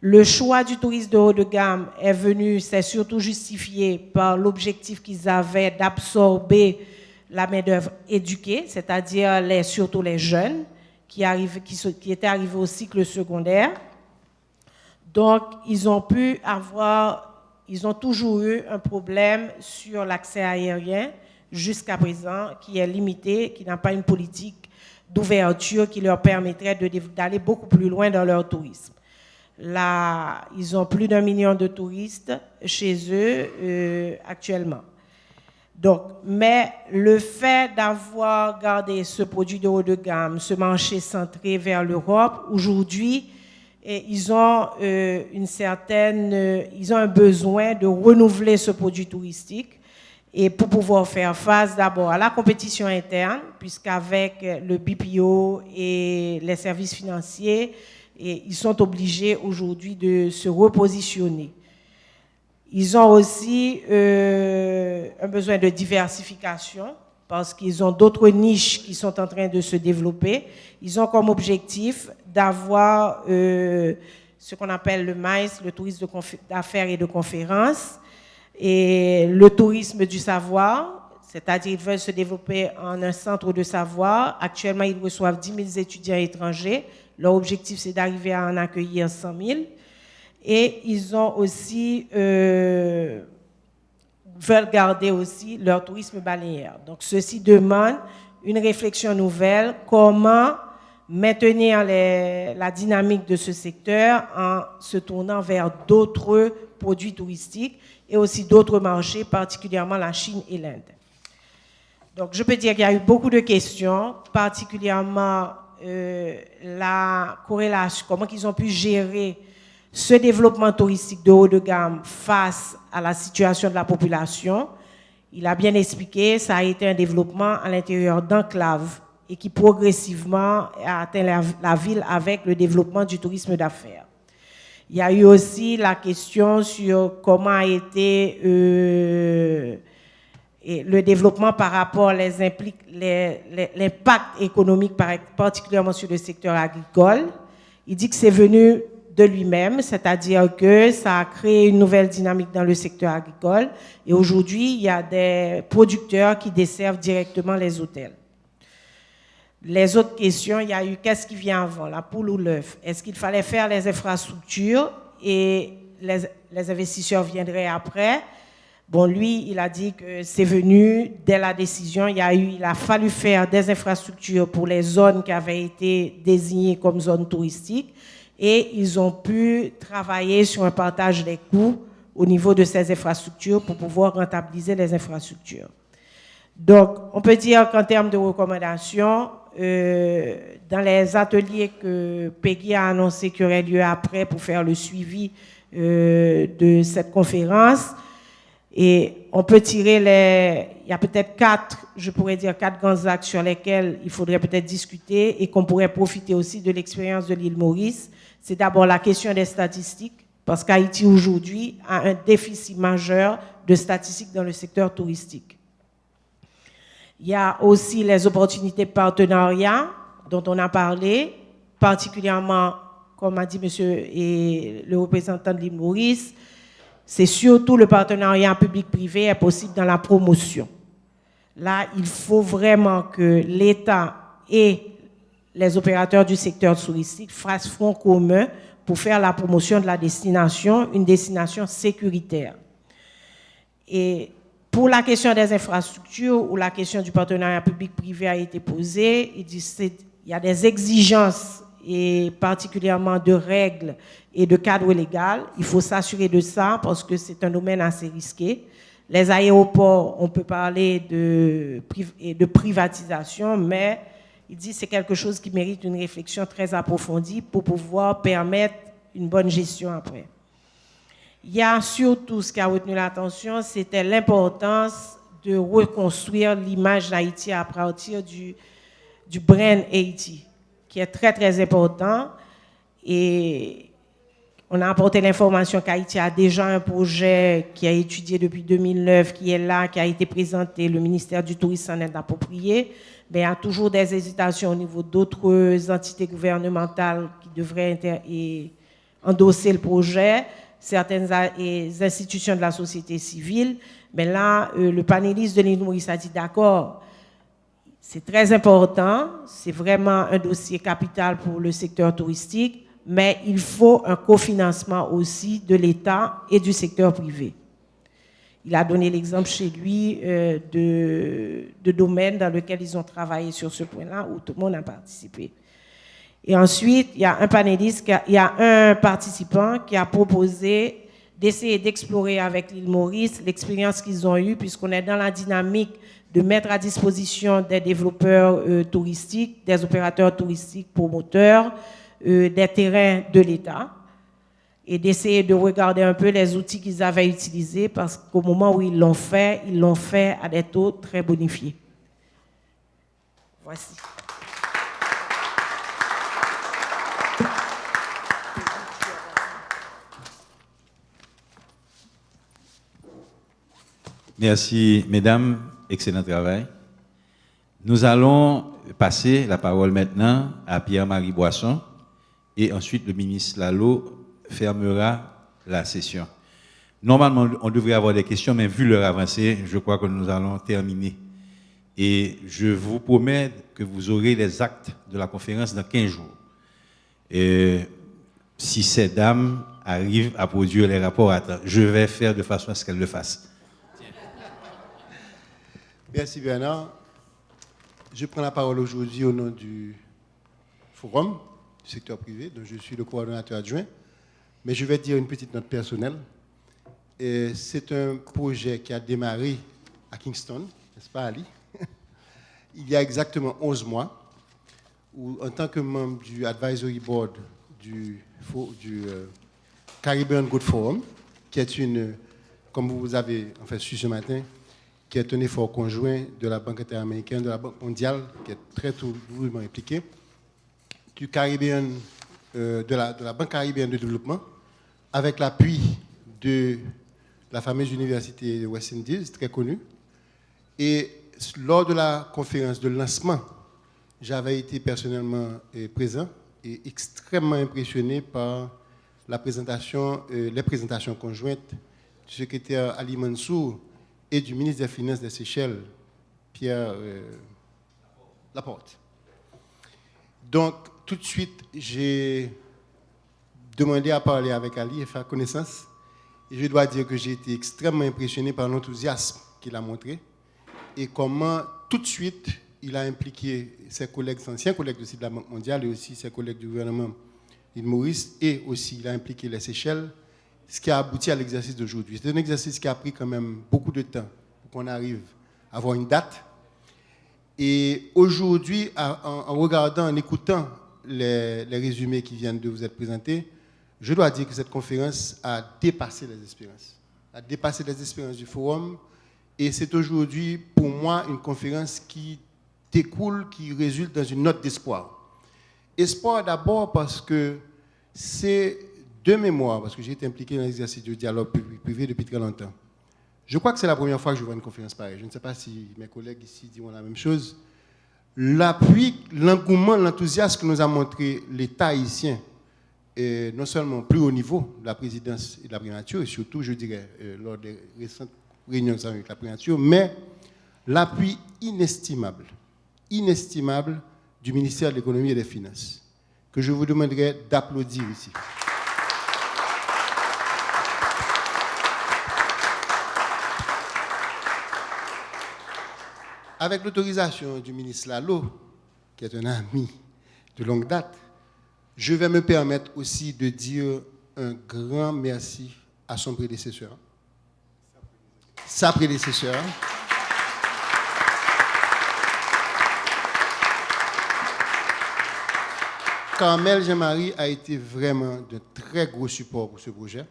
S4: Le choix du tourisme de haut de gamme est venu, c'est surtout justifié par l'objectif qu'ils avaient d'absorber la main-d'œuvre éduquée, c'est-à-dire surtout les jeunes qui étaient arrivés au cycle secondaire. Donc, ils ont toujours eu un problème sur l'accès aérien jusqu'à présent, qui est limité, qui n'a pas une politique d'ouverture qui leur permettrait d'aller beaucoup plus loin dans leur tourisme. Là, ils ont plus d'1 million de touristes chez eux actuellement. Donc, mais le fait d'avoir gardé ce produit de haut de gamme, ce marché centré vers l'Europe, aujourd'hui, et ils ont ils ont un besoin de renouveler ce produit touristique et pour pouvoir faire face d'abord à la compétition interne, puisqu'avec le BPO et les services financiers, ils sont obligés aujourd'hui de se repositionner. Ils ont aussi un besoin de diversification parce qu'ils ont d'autres niches qui sont en train de se développer. Ils ont comme objectif d'avoir ce qu'on appelle le MICE, le tourisme d'affaires et de conférences, et le tourisme du savoir, c'est-à-dire ils veulent se développer en un centre de savoir. Actuellement, ils reçoivent 10 000 étudiants étrangers. Leur objectif, c'est d'arriver à en accueillir 100 000. Et ils ont aussi, veulent garder aussi leur tourisme balnéaire. Donc, ceci demande une réflexion nouvelle, comment maintenir la dynamique de ce secteur en se tournant vers d'autres produits touristiques et aussi d'autres marchés, particulièrement la Chine et l'Inde. Donc, je peux dire qu'il y a eu beaucoup de questions, particulièrement la corrélation, comment ils ont pu gérer ce développement touristique de haut de gamme face à la situation de la population. Il a bien expliqué, ça a été un développement à l'intérieur d'enclaves et qui progressivement a atteint la ville avec le développement du tourisme d'affaires. Il y a eu aussi la question sur comment a été le développement par rapport à l'impact économique, particulièrement sur le secteur agricole. Il dit que c'est venu de lui-même, c'est-à-dire que ça a créé une nouvelle dynamique dans le secteur agricole. Et aujourd'hui, il y a des producteurs qui desservent directement les hôtels. Les autres questions, il y a eu qu'est-ce qui vient avant, la poule ou l'œuf? Est-ce qu'il fallait faire les infrastructures et les investisseurs viendraient après? Bon, lui, il a dit que c'est venu dès la décision. Il a fallu faire des infrastructures pour les zones qui avaient été désignées comme zones touristiques et ils ont pu travailler sur un partage des coûts au niveau de ces infrastructures pour pouvoir rentabiliser les infrastructures. Donc, on peut dire qu'en termes de recommandations, dans les ateliers que Peggy a annoncé qui auraient lieu après pour faire le suivi de cette conférence, et on peut tirer il y a peut-être 4 grands axes sur lesquels il faudrait peut-être discuter et qu'on pourrait profiter aussi de l'expérience de l'île Maurice. C'est d'abord la question des statistiques, parce qu'Haïti aujourd'hui a un déficit majeur de statistiques dans le secteur touristique. Il y a aussi les opportunités de partenariat dont on a parlé, particulièrement, comme a dit monsieur et le représentant de l'île Maurice, c'est surtout le partenariat public-privé est possible dans la promotion. Là, il faut vraiment que l'État et les opérateurs du secteur touristique fassent front commun pour faire la promotion de la destination, une destination sécuritaire. Et pour la question des infrastructures ou la question du partenariat public-privé a été posée, il y a des exigences et particulièrement de règles et de cadre légal. Il faut s'assurer de ça parce que c'est un domaine assez risqué. Les aéroports, on peut parler de privatisation, mais il dit que c'est quelque chose qui mérite une réflexion très approfondie pour pouvoir permettre une bonne gestion après. Il y a surtout ce qui a retenu l'attention, c'était l'importance de reconstruire l'image d'Haïti à partir du brand Haïti, qui est très très important. Et on a apporté l'information qu'Haïti a déjà un projet qui a étudié depuis 2009, qui est là, qui a été présenté, le ministère du Tourisme s'en est approprié. Mais il y a toujours des hésitations au niveau d'autres entités gouvernementales qui devraient endosser le projet, certaines institutions de la société civile. Mais là, le panéliste de l'île Maurice a dit d'accord, c'est très important, c'est vraiment un dossier capital pour le secteur touristique, mais il faut un cofinancement aussi de l'État et du secteur privé. Il a donné l'exemple chez lui de domaines dans lesquels ils ont travaillé sur ce point-là, où tout le monde a participé. Et ensuite, il y a un panéliste, il y a un participant qui a proposé d'essayer d'explorer avec l'île Maurice l'expérience qu'ils ont eue, puisqu'on est dans la dynamique de mettre à disposition des développeurs touristiques, des opérateurs touristiques promoteurs, des terrains de l'État et d'essayer de regarder un peu les outils qu'ils avaient utilisés parce qu'au moment où ils l'ont fait à des taux très bonifiés. Voici.
S1: Merci, mesdames. Excellent travail. Nous allons passer la parole maintenant à Pierre-Marie Boisson et ensuite le ministre Lalo fermera la session. Normalement, on devrait avoir des questions, mais vu l'heure avancée, je crois que nous allons terminer. Et je vous promets que vous aurez les actes de la conférence dans 15 jours. Et si ces dames arrivent à produire les rapports à temps, je vais faire de façon à ce qu'elles le fassent.
S5: Merci Bernard. Je prends la parole aujourd'hui au nom du forum du secteur privé, dont je suis le coordonnateur adjoint. Mais je vais dire une petite note personnelle. C'est un projet qui a démarré à Kingston, n'est-ce pas Ali? Il y a exactement 11 mois, où en tant que membre du Advisory Board du Caribbean Good Forum, qui est une, comme vous avez en fait su ce matin, qui est un effort conjoint de la Banque interaméricaine, de la Banque mondiale, qui est très douloureusement impliquée, du Caribbean, de la Banque caribéenne de développement, avec l'appui de la fameuse université de West Indies, très connue. Et lors de la conférence de lancement, j'avais été personnellement présent et extrêmement impressionné par les présentations conjointes du secrétaire Ali Mansour et du ministre des Finances des Seychelles, Pierre Laporte. Donc, tout de suite, j'ai demandé à parler avec Ali et faire connaissance. Et je dois dire que j'ai été extrêmement impressionné par l'enthousiasme qu'il a montré et comment, tout de suite, il a impliqué ses collègues, anciens collègues aussi de la Banque mondiale et aussi ses collègues du gouvernement d'Île Maurice, et aussi il a impliqué les Seychelles, ce qui a abouti à l'exercice d'aujourd'hui. C'est un exercice qui a pris quand même beaucoup de temps pour qu'on arrive à avoir une date. Et aujourd'hui, en regardant, en écoutant les résumés qui viennent de vous être présentés, je dois dire que cette conférence a dépassé les espérances. A dépassé les espérances du forum. Et c'est aujourd'hui, pour moi, une conférence qui découle, qui résulte dans une note d'espoir. Espoir d'abord parce que c'est de mémoire, parce que j'ai été impliqué dans l'exercice du dialogue privé depuis très longtemps. Je crois que c'est la première fois que je vois une conférence pareille. Je ne sais pas si mes collègues ici diront la même chose. L'appui, l'engouement, l'enthousiasme que nous a montré l'État haïtien, et non seulement plus haut niveau de la présidence et de la primature, et surtout, je dirais, lors des récentes réunions avec la primature, mais l'appui inestimable du ministère de l'Économie et des Finances, que je vous demanderai d'applaudir ici. Avec l'autorisation du ministre Lalo, qui est un ami de longue date, je vais me permettre aussi de dire un grand merci à son prédécesseur, sa prédécesseur, Carmel Jean-Marie a été vraiment de très gros support pour ce projet.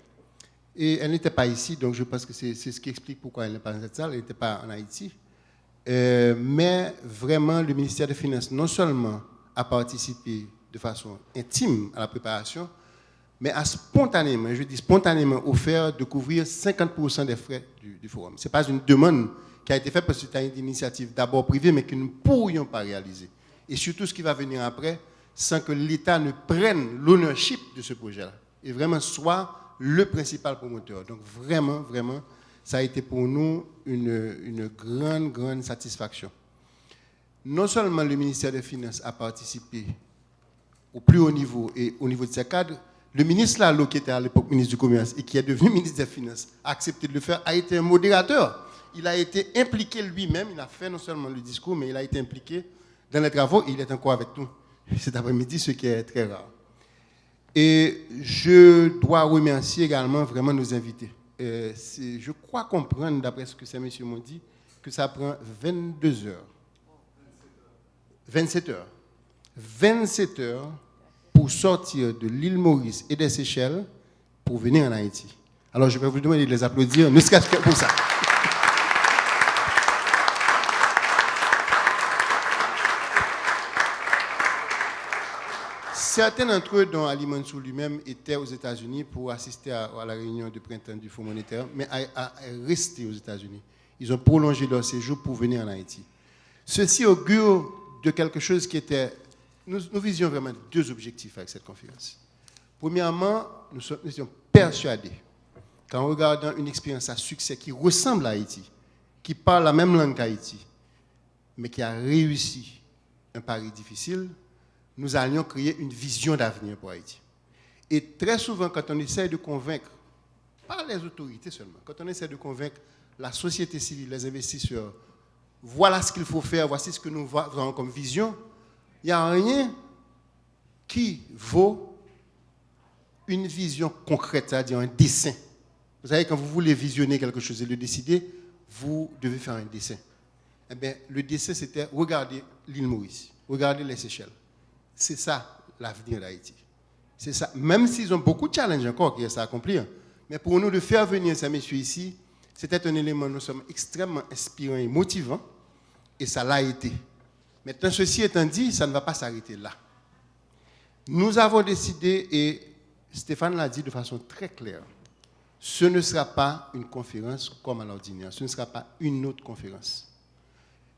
S5: Et elle n'était pas ici, donc je pense que c'est ce qui explique pourquoi elle n'est pas dans cette salle, elle n'était pas en Haïti. Mais vraiment, le ministère des Finances, non seulement a participé de façon intime à la préparation, mais a spontanément, je dis spontanément, offert de couvrir 50% des frais du forum. Ce n'est pas une demande qui a été faite parce que c'était une initiative d'abord privée, mais que nous ne pourrions pas réaliser. Et surtout ce qui va venir après, sans que l'État ne prenne l'ownership de ce projet-là et vraiment soit le principal promoteur. Donc vraiment, vraiment, ça a été pour nous une grande, grande satisfaction. Non seulement le ministère des Finances a participé au plus haut niveau et au niveau de ses cadres, le ministre Lalo, qui était à l'époque ministre du Commerce et qui est devenu ministre des Finances, a accepté de le faire, a été un modérateur. Il a été impliqué lui-même, il a fait non seulement le discours, mais il a été impliqué dans les travaux et il est encore avec nous cet après-midi, ce qui est très rare. Et je dois remercier également vraiment nos invités. Je crois comprendre, d'après ce que ces messieurs m'ont dit, que ça prend 27 heures pour sortir de l'île Maurice et des Seychelles pour venir en Haïti. Alors je vais vous demander de les applaudir, ne serait-ce que pour ça. Certains d'entre eux, dont Ali Mansour lui-même, étaient aux États-Unis pour assister à la réunion de printemps du Fonds monétaire, mais à rester aux États-Unis. Ils ont prolongé leur séjour pour venir en Haïti. Ceci augure de quelque chose qui était... Nous visions vraiment deux objectifs avec cette conférence. Premièrement, nous étions persuadés qu'en regardant une expérience à succès qui ressemble à Haïti, qui parle la même langue qu'Haïti, mais qui a réussi un pari difficile, nous allions créer une vision d'avenir pour Haïti. Et très souvent, quand on essaie de convaincre, pas les autorités seulement, quand on essaie de convaincre la société civile, les investisseurs, voilà ce qu'il faut faire, voici ce que nous avons comme vision, il n'y a rien qui vaut une vision concrète, c'est-à-dire un dessin. Vous savez, quand vous voulez visionner quelque chose et le décider, vous devez faire un dessin. Eh bien, le dessin, c'était regarder l'île Maurice, regarder les Seychelles. C'est ça l'avenir d'Haïti. C'est ça. Même s'ils ont beaucoup de challenges encore qui restent à accomplir, mais pour nous de faire venir ces messieurs ici, c'était un élément, nous sommes extrêmement inspirants et motivants, et ça l'a été. Maintenant, ceci étant dit, ça ne va pas s'arrêter là. Nous avons décidé, et Stéphane l'a dit de façon très claire, ce ne sera pas une conférence comme à l'ordinaire, ce ne sera pas une autre conférence.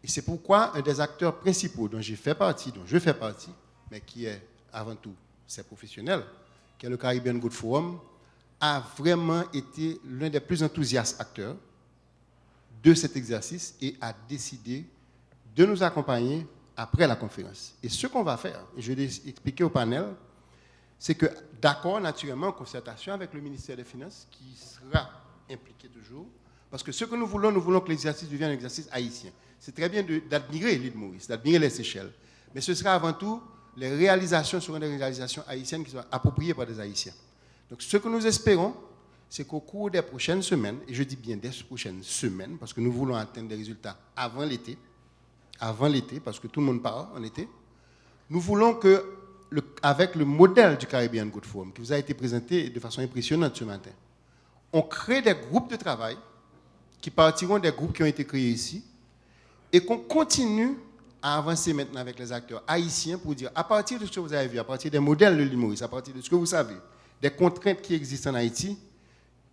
S5: Et c'est pourquoi un des acteurs principaux dont je fais partie, mais qui est avant tout, c'est professionnel, qui est le Caribbean Good Forum, a vraiment été l'un des plus enthousiastes acteurs de cet exercice et a décidé de nous accompagner après la conférence. Et ce qu'on va faire, et je vais expliquer au panel, c'est que d'accord, naturellement, en concertation avec le ministère des Finances, qui sera impliqué toujours, parce que ce que nous voulons que l'exercice devienne un exercice haïtien. C'est très bien d'admirer l'île Maurice, d'admirer les Seychelles, mais ce sera avant tout les réalisations seront des réalisations haïtiennes qui sont appropriées par des Haïtiens. Donc ce que nous espérons, c'est qu'au cours des prochaines semaines, et je dis bien des prochaines semaines, parce que nous voulons atteindre des résultats avant l'été, parce que tout le monde part en été, nous voulons que, avec le modèle du Caribbean Good Forum, qui vous a été présenté de façon impressionnante ce matin, on crée des groupes de travail qui partiront des groupes qui ont été créés ici, et qu'on continue à avancer maintenant avec les acteurs haïtiens pour dire, à partir de ce que vous avez vu, à partir des modèles de l'île Maurice, à partir de ce que vous savez, des contraintes qui existent en Haïti,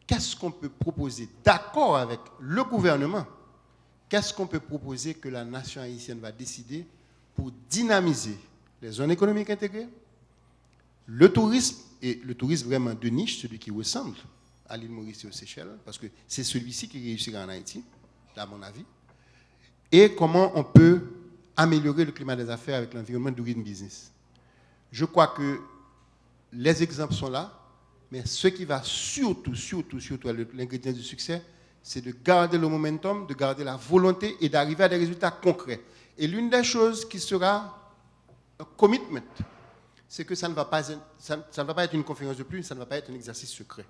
S5: qu'est-ce qu'on peut proposer d'accord avec le gouvernement? Qu'est-ce qu'on peut proposer que la nation haïtienne va décider pour dynamiser les zones économiques intégrées, le tourisme, et le tourisme vraiment de niche, celui qui ressemble à l'île Maurice et aux Seychelles, parce que c'est celui-ci qui réussira en Haïti, à mon avis, et comment on peut améliorer le climat des affaires avec l'environnement du green business. Je crois que les exemples sont là, mais ce qui va surtout l'ingrédient du succès, c'est de garder le momentum, de garder la volonté et d'arriver à des résultats concrets. Et l'une des choses qui sera un commitment, c'est que ça ne va pas être une conférence de plus, ça ne va pas être un exercice secret.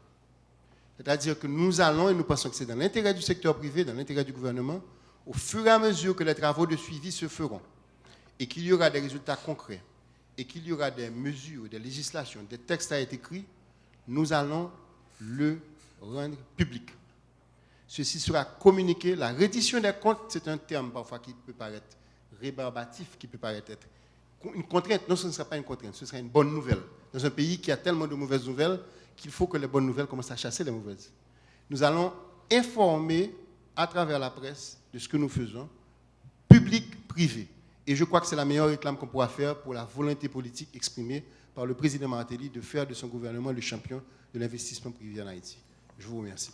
S5: C'est-à-dire que nous allons, et nous pensons que c'est dans l'intérêt du secteur privé, dans l'intérêt du gouvernement, au fur et à mesure que les travaux de suivi se feront et qu'il y aura des résultats concrets et qu'il y aura des mesures, des législations, des textes à être écrits, nous allons le rendre public. Ceci sera communiqué. La reddition des comptes, c'est un terme parfois qui peut paraître rébarbatif, qui peut paraître être une contrainte. Non, ce ne sera pas une contrainte, ce sera une bonne nouvelle. Dans un pays qui a tellement de mauvaises nouvelles qu'il faut que les bonnes nouvelles commencent à chasser les mauvaises. Nous allons informer à travers la presse de ce que nous faisons, public, privé. Et je crois que c'est la meilleure réclame qu'on pourra faire pour la volonté politique exprimée par le président Martelly de faire de son gouvernement le champion de l'investissement privé en Haïti. Je vous remercie.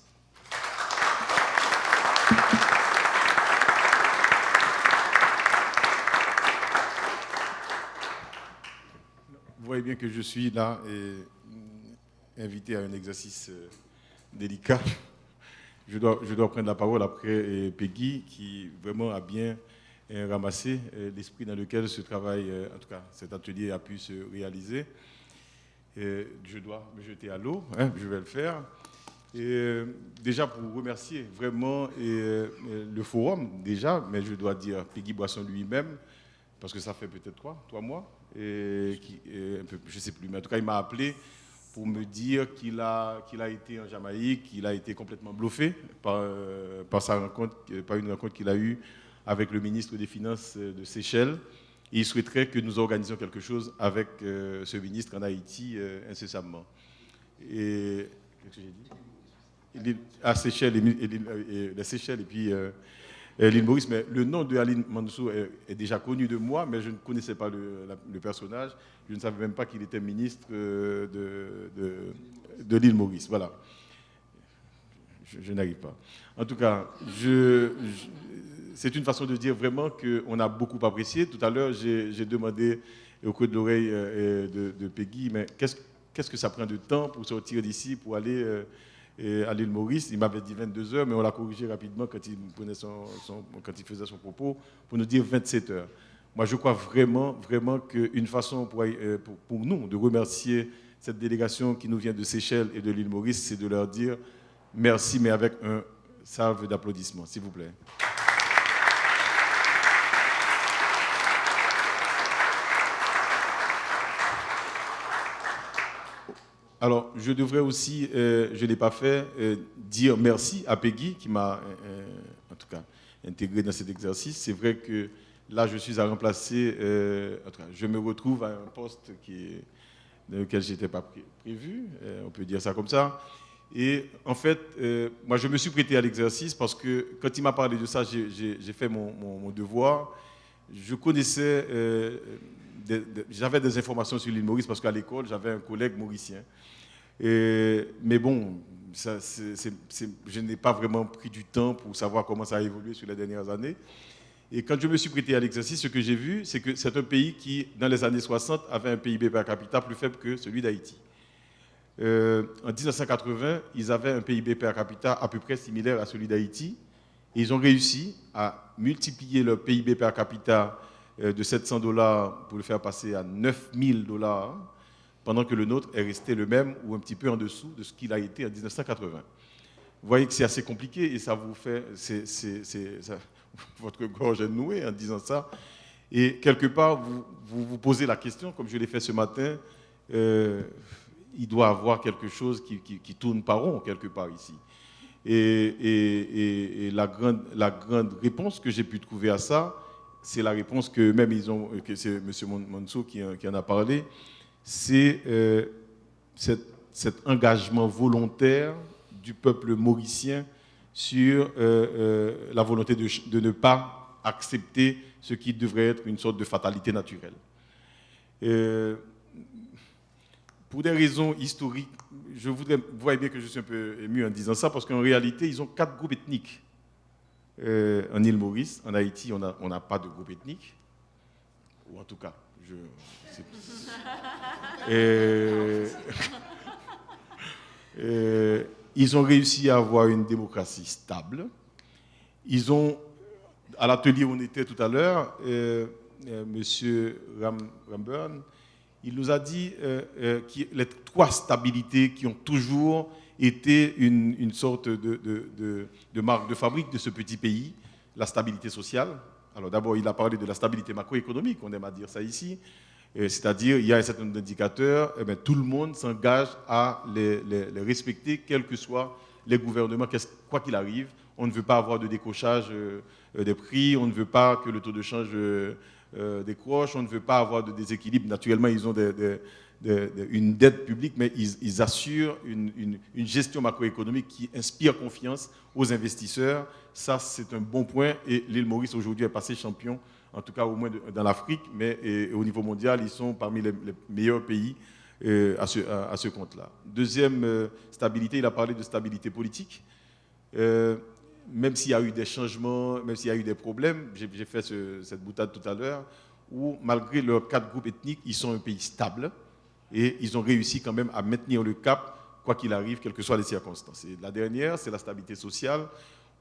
S6: Vous voyez bien que je suis là et invité à un exercice délicat. Je dois prendre la parole après Peggy, qui vraiment a bien ramassé l'esprit dans lequel ce travail, en tout cas cet atelier a pu se réaliser. Je dois me jeter à l'eau, je vais le faire. Et, déjà pour remercier vraiment le forum, déjà, mais je dois dire Peggy Boisson lui-même, parce que ça fait peut-être 3 mois, je ne sais plus, mais en tout cas, il m'a appelé pour me dire qu'il a été en Jamaïque, qu'il a été complètement bluffé par une rencontre qu'il a eue avec le ministre des Finances de Seychelles. Et il souhaiterait que nous organisions quelque chose avec ce ministre en Haïti incessamment. Et qu'est-ce que j'ai dit? À Seychelles, les Seychelles et puis l'île Maurice. Mais le nom de Aline Mansour est déjà connu de moi, mais je ne connaissais pas le personnage. Je ne savais même pas qu'il était ministre de l'île Maurice. Voilà. Je n'arrive pas. En tout cas, c'est une façon de dire vraiment qu'on a beaucoup apprécié. Tout à l'heure, j'ai demandé au creux de l'oreille de Peggy, mais qu'est-ce que ça prend de temps pour sortir d'ici, pour aller à l'île Maurice? Il m'avait dit 22 heures, mais on l'a corrigé rapidement quand il faisait son propos, pour nous dire 27 heures. Moi, je crois vraiment qu'une façon pour nous de remercier cette délégation qui nous vient de Seychelles et de l'île Maurice, c'est de leur dire merci, mais avec un salve d'applaudissements, s'il vous plaît. Alors, je devrais aussi, je ne l'ai pas fait, dire merci à Peggy qui m'a, en tout cas, intégré dans cet exercice. C'est vrai que là, je suis à remplacer, en tout cas, je me retrouve à un poste dans lequel je n'étais pas prévu, on peut dire ça comme ça. Et en fait, moi, je me suis prêté à l'exercice parce que quand il m'a parlé de ça, j'ai fait mon devoir. Je connaissais, j'avais des informations sur l'île Maurice parce qu'à l'école, j'avais un collègue mauricien. Mais bon, je n'ai pas vraiment pris du temps pour savoir comment ça a évolué sur les dernières années. Et quand je me suis prêté à l'exercice, ce que j'ai vu, c'est que c'est un pays qui, dans les années 60, avait un PIB per capita plus faible que celui d'Haïti. En 1980, ils avaient un PIB per capita à peu près similaire à celui d'Haïti. Et ils ont réussi à multiplier leur PIB per capita de $700 pour le faire passer à $9,000, pendant que le nôtre est resté le même ou un petit peu en dessous de ce qu'il a été en 1980. Vous voyez que c'est assez compliqué et ça vous fait... votre gorge est nouée en disant ça. Et quelque part, vous posez la question, comme je l'ai fait ce matin, il doit y avoir quelque chose qui tourne par rond quelque part ici. Et la grande réponse que j'ai pu trouver à ça, c'est la réponse que même que c'est M. Mansour qui en a parlé, c'est cet engagement volontaire du peuple mauricien sur la volonté de ne pas accepter ce qui devrait être une sorte de fatalité naturelle. Pour des raisons historiques, vous voyez bien que je suis un peu ému en disant ça, parce qu'en réalité, ils ont 4 groupes ethniques. En île Maurice, en Haïti, on n'a pas de groupe ethnique, ou en tout cas, ils ont réussi à avoir une démocratie stable. Ils ont, à l'atelier où on était tout à l'heure, M. Ramburn, il nous a dit les 3 stabilités qui ont toujours été une sorte de marque de fabrique de ce petit pays. La stabilité sociale. Alors d'abord, il a parlé de la stabilité macroéconomique, on aime à dire ça ici. C'est-à-dire, il y a un certain nombre d'indicateurs, tout le monde s'engage à les respecter, quels que soient les gouvernements, quoi qu'il arrive. On ne veut pas avoir de décrochage des prix, on ne veut pas que le taux de change décroche, on ne veut pas avoir de déséquilibre. Naturellement, ils ont une dette publique, mais ils assurent une gestion macroéconomique qui inspire confiance aux investisseurs. Ça, c'est un bon point. Et l'île Maurice, aujourd'hui, est passée champion, en tout cas au moins dans l'Afrique, mais au niveau mondial, ils sont parmi les meilleurs pays à ce compte-là. Deuxième stabilité, il a parlé de stabilité politique. Même s'il y a eu des changements, même s'il y a eu des problèmes, j'ai fait cette boutade tout à l'heure, où malgré leurs 4 groupes ethniques, ils sont un pays stable et ils ont réussi quand même à maintenir le cap, quoi qu'il arrive, quelles que soient les circonstances. Et la dernière, c'est la stabilité sociale,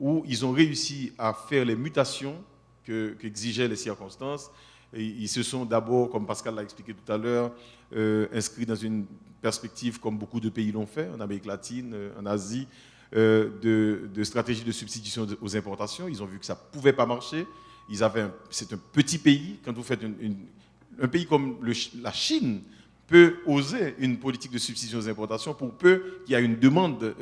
S6: où ils ont réussi à faire les mutations qu'exigeaient les circonstances. Et ils se sont d'abord, comme Pascal l'a expliqué tout à l'heure, inscrits dans une perspective, comme beaucoup de pays l'ont fait, en Amérique latine, en Asie, de stratégie de substitution aux importations. Ils ont vu que ça ne pouvait pas marcher. c'est un petit pays. Quand vous faites un pays comme la Chine peut oser une politique de substitution aux importations pour peu qu'il y a une demande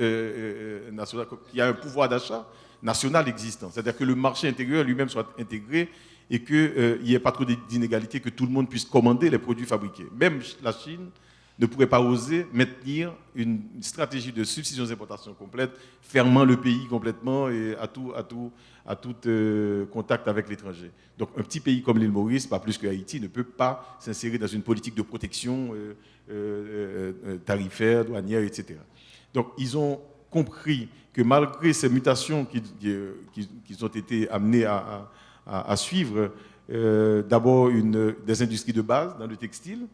S6: nationale, qu'il y a un pouvoir d'achat national existant. C'est-à-dire que le marché intérieur lui-même soit intégré et qu'il n'y ait pas trop d'inégalités, que tout le monde puisse commander les produits fabriqués. Même la Chine ne pourrait pas oser maintenir une stratégie de substitution aux importations complète, fermant le pays complètement et à tout contact avec l'étranger. Donc un petit pays comme l'île Maurice, pas plus que Haïti, ne peut pas s'insérer dans une politique de protection tarifaire, douanière, etc. Donc ils ont compris que malgré ces mutations qu'ils ont été amenés à suivre, d'abord des industries de base dans le textile.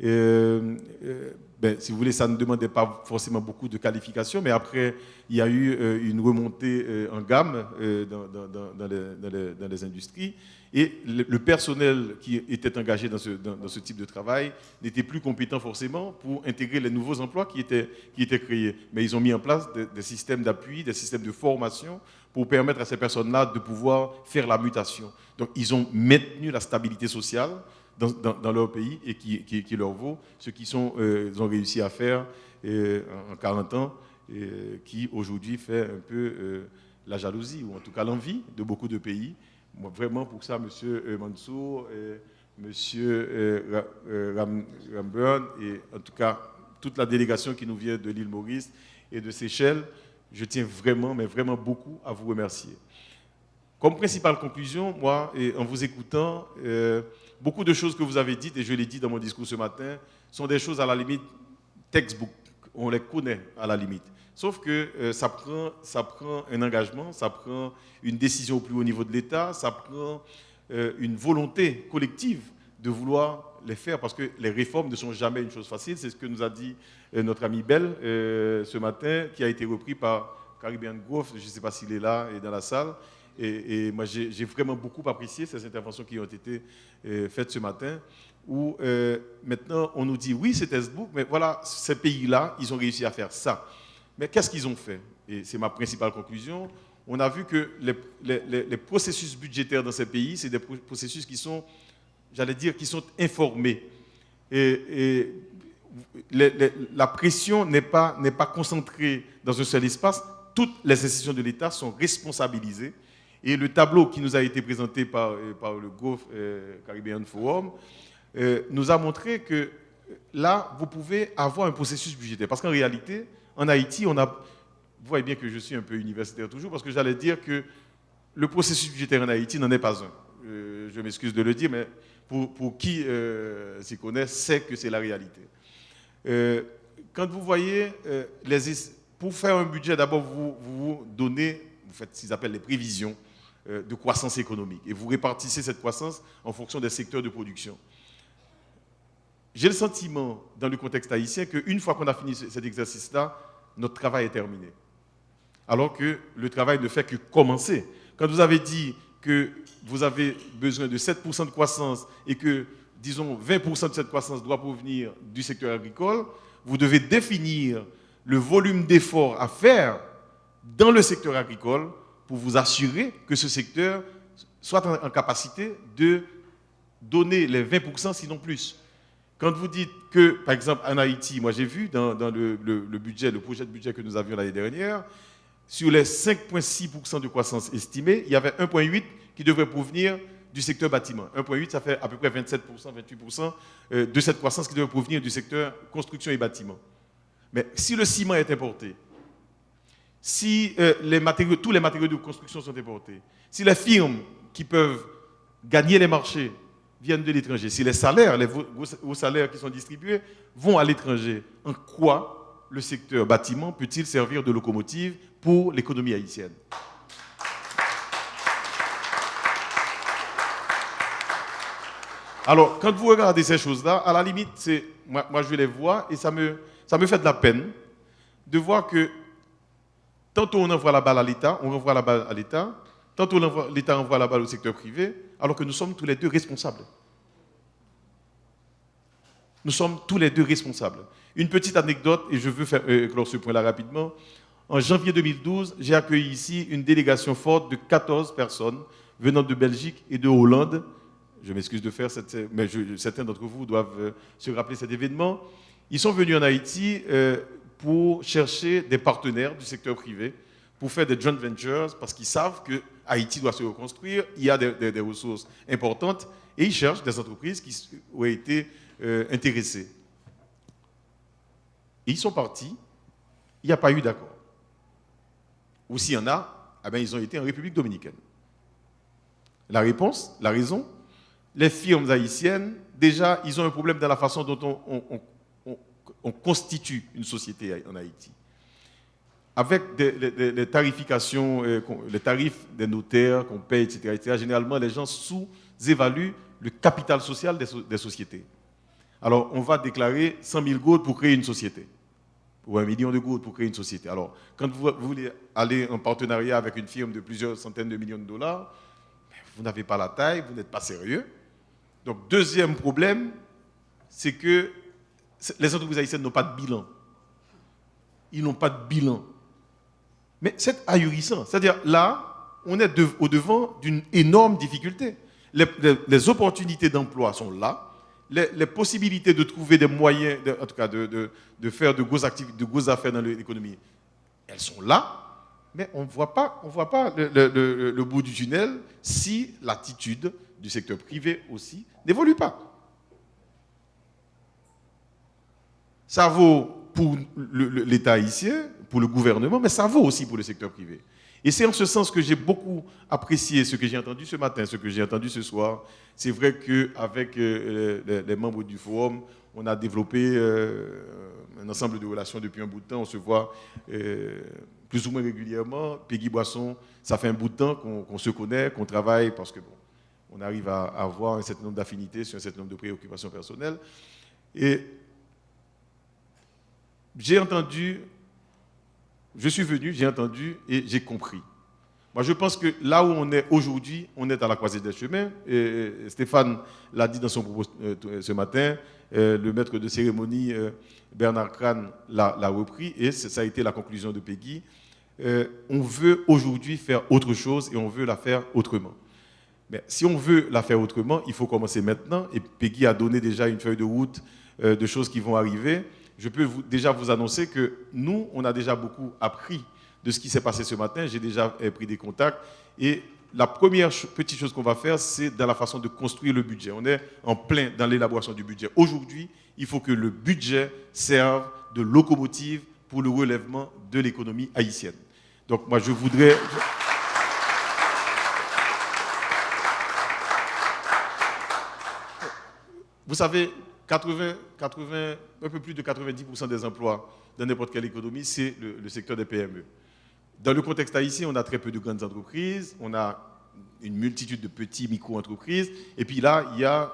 S6: Si vous voulez, ça ne demandait pas forcément beaucoup de qualifications, mais après, il y a eu une remontée en gamme dans les industries. Et le personnel qui était engagé dans ce type de travail n'était plus compétent forcément pour intégrer les nouveaux emplois qui étaient créés. Mais ils ont mis en place des systèmes d'appui, des systèmes de formation pour permettre à ces personnes-là de pouvoir faire la mutation. Donc, ils ont maintenu la stabilité sociale dans leur pays et qui leur vaut ce qu'ils ont réussi à faire en 40 ans, qui aujourd'hui fait un peu la jalousie, ou en tout cas l'envie de beaucoup de pays. Moi, vraiment, pour ça, M. Mansour, M. Ramburn, et en tout cas toute la délégation qui nous vient de l'île Maurice et de Seychelles, je tiens vraiment, mais vraiment beaucoup à vous remercier. Comme principale conclusion, moi, en vous écoutant, beaucoup de choses que vous avez dites, et je l'ai dit dans mon discours ce matin, sont des choses à la limite textbook. On les connaît à la limite. Sauf que ça prend un engagement, ça prend une décision au plus haut niveau de l'État, ça prend une volonté collective de vouloir les faire, parce que les réformes ne sont jamais une chose facile. C'est ce que nous a dit notre ami Bell ce matin, qui a été repris par Caribbean Growth, je ne sais pas s'il est là et dans la salle. Et moi, j'ai vraiment beaucoup apprécié ces interventions qui ont été faites ce matin, où maintenant on nous dit oui, c'est textbook, mais voilà, ces pays-là, ils ont réussi à faire ça. Mais qu'est-ce qu'ils ont fait? Et c'est ma principale conclusion. On a vu que les processus budgétaires dans ces pays, c'est des processus qui sont, j'allais dire, qui sont informés. Et la pression n'est pas concentrée dans un seul espace. Toutes les institutions de l'État sont responsabilisées. Et le tableau qui nous a été présenté par le Gulf Caribbean Forum nous a montré que là, vous pouvez avoir un processus budgétaire. Parce qu'en réalité, en Haïti, vous voyez bien que je suis un peu universitaire toujours, parce que j'allais dire que le processus budgétaire en Haïti n'en est pas un. Je m'excuse de le dire, mais pour qui s'y connaît, sait que c'est la réalité. Quand vous voyez, pour faire un budget, d'abord, vous faites ce qu'ils appellent les prévisions de croissance économique, et vous répartissez cette croissance en fonction des secteurs de production. J'ai le sentiment, dans le contexte haïtien, qu'une fois qu'on a fini cet exercice-là, notre travail est terminé. Alors que le travail ne fait que commencer. Quand vous avez dit que vous avez besoin de 7% de croissance et que, disons, 20% de cette croissance doit provenir du secteur agricole, vous devez définir le volume d'efforts à faire dans le secteur agricole pour vous assurer que ce secteur soit en capacité de donner les 20%, sinon plus. Quand vous dites que, par exemple, en Haïti, moi j'ai vu dans le budget, le projet de budget que nous avions l'année dernière, sur les 5,6% de croissance estimée, il y avait 1,8% qui devrait provenir du secteur bâtiment. 1,8%, ça fait à peu près 27%, 28% de cette croissance qui devrait provenir du secteur construction et bâtiment. Mais si le ciment est importé, si tous les matériaux de construction sont importés, si les firmes qui peuvent gagner les marchés viennent de l'étranger, si les salaires, les gros salaires qui sont distribués vont à l'étranger, en quoi le secteur bâtiment peut-il servir de locomotive pour l'économie haïtienne? Alors, quand vous regardez ces choses-là, à la limite, moi je les vois et ça me fait de la peine de voir que tantôt on envoie la balle à l'État, tantôt l'État envoie la balle au secteur privé, alors que nous sommes tous les deux responsables. Nous sommes tous les deux responsables. Une petite anecdote, et je veux clore ce point-là rapidement. En janvier 2012, j'ai accueilli ici une délégation forte de 14 personnes venant de Belgique et de Hollande. Je m'excuse de faire mais certains d'entre vous doivent se rappeler cet événement. Ils sont venus en Haïti pour chercher des partenaires du secteur privé, pour faire des joint ventures, parce qu'ils savent que Haïti doit se reconstruire, il y a des ressources importantes, et ils cherchent des entreprises qui ont été intéressées. Et ils sont partis, il n'y a pas eu d'accord. Ou s'il y en a, eh bien, ils ont été en République dominicaine. La réponse, la raison, les firmes haïtiennes, déjà, ils ont un problème dans la façon dont on constitue une société en Haïti. Avec les tarifications, les tarifs des notaires qu'on paye, etc., généralement, les gens sous-évaluent le capital social des sociétés. Alors, on va déclarer 100 000 gourdes pour créer une société, ou 1 million de gourdes pour créer une société. Alors, quand vous voulez aller en partenariat avec une firme de plusieurs centaines de millions de dollars, vous n'avez pas la taille, vous n'êtes pas sérieux. Donc, deuxième problème, c'est que les entreprises haïtiennes n'ont pas de bilan. Ils n'ont pas de bilan. Mais c'est ahurissant. C'est-à-dire, là, on est au-devant d'une énorme difficulté. Les opportunités d'emploi sont là. Les possibilités de trouver des moyens, en tout cas de faire de grosses affaires dans l'économie, elles sont là. Mais on ne voit pas le bout du tunnel si l'attitude du secteur privé aussi n'évolue pas. Ça vaut pour l'État haïtien, pour le gouvernement, mais ça vaut aussi pour le secteur privé. Et c'est en ce sens que j'ai beaucoup apprécié ce que j'ai entendu ce matin, ce que j'ai entendu ce soir. C'est vrai qu'avec les membres du forum, on a développé un ensemble de relations depuis un bout de temps. On se voit plus ou moins régulièrement. Peggy Boisson, ça fait un bout de temps qu'on se connaît, qu'on travaille, parce que bon, on arrive à avoir un certain nombre d'affinités sur un certain nombre de préoccupations personnelles. Et j'ai entendu, je suis venu, j'ai entendu et j'ai compris. Moi, je pense que là où on est aujourd'hui, on est à la croisée des chemins. Et Stéphane l'a dit dans son propos ce matin, le maître de cérémonie, Bernard Crane, l'a repris, et ça a été la conclusion de Peggy. On veut aujourd'hui faire autre chose et on veut la faire autrement. Mais si on veut la faire autrement, il faut commencer maintenant. Et Peggy a donné déjà une feuille de route de choses qui vont arriver. Je peux déjà vous annoncer que nous, on a déjà beaucoup appris de ce qui s'est passé ce matin. J'ai déjà pris des contacts. Et la première petite chose qu'on va faire, c'est dans la façon de construire le budget. On est en plein dans l'élaboration du budget. Aujourd'hui, il faut que le budget serve de locomotive pour le relèvement de l'économie haïtienne. Donc moi, je voudrais... Vous savez, un peu plus de 90% des emplois dans n'importe quelle économie, c'est le secteur des PME. Dans le contexte haïtien, on a très peu de grandes entreprises, on a une multitude de petits micro-entreprises, et puis là, il y a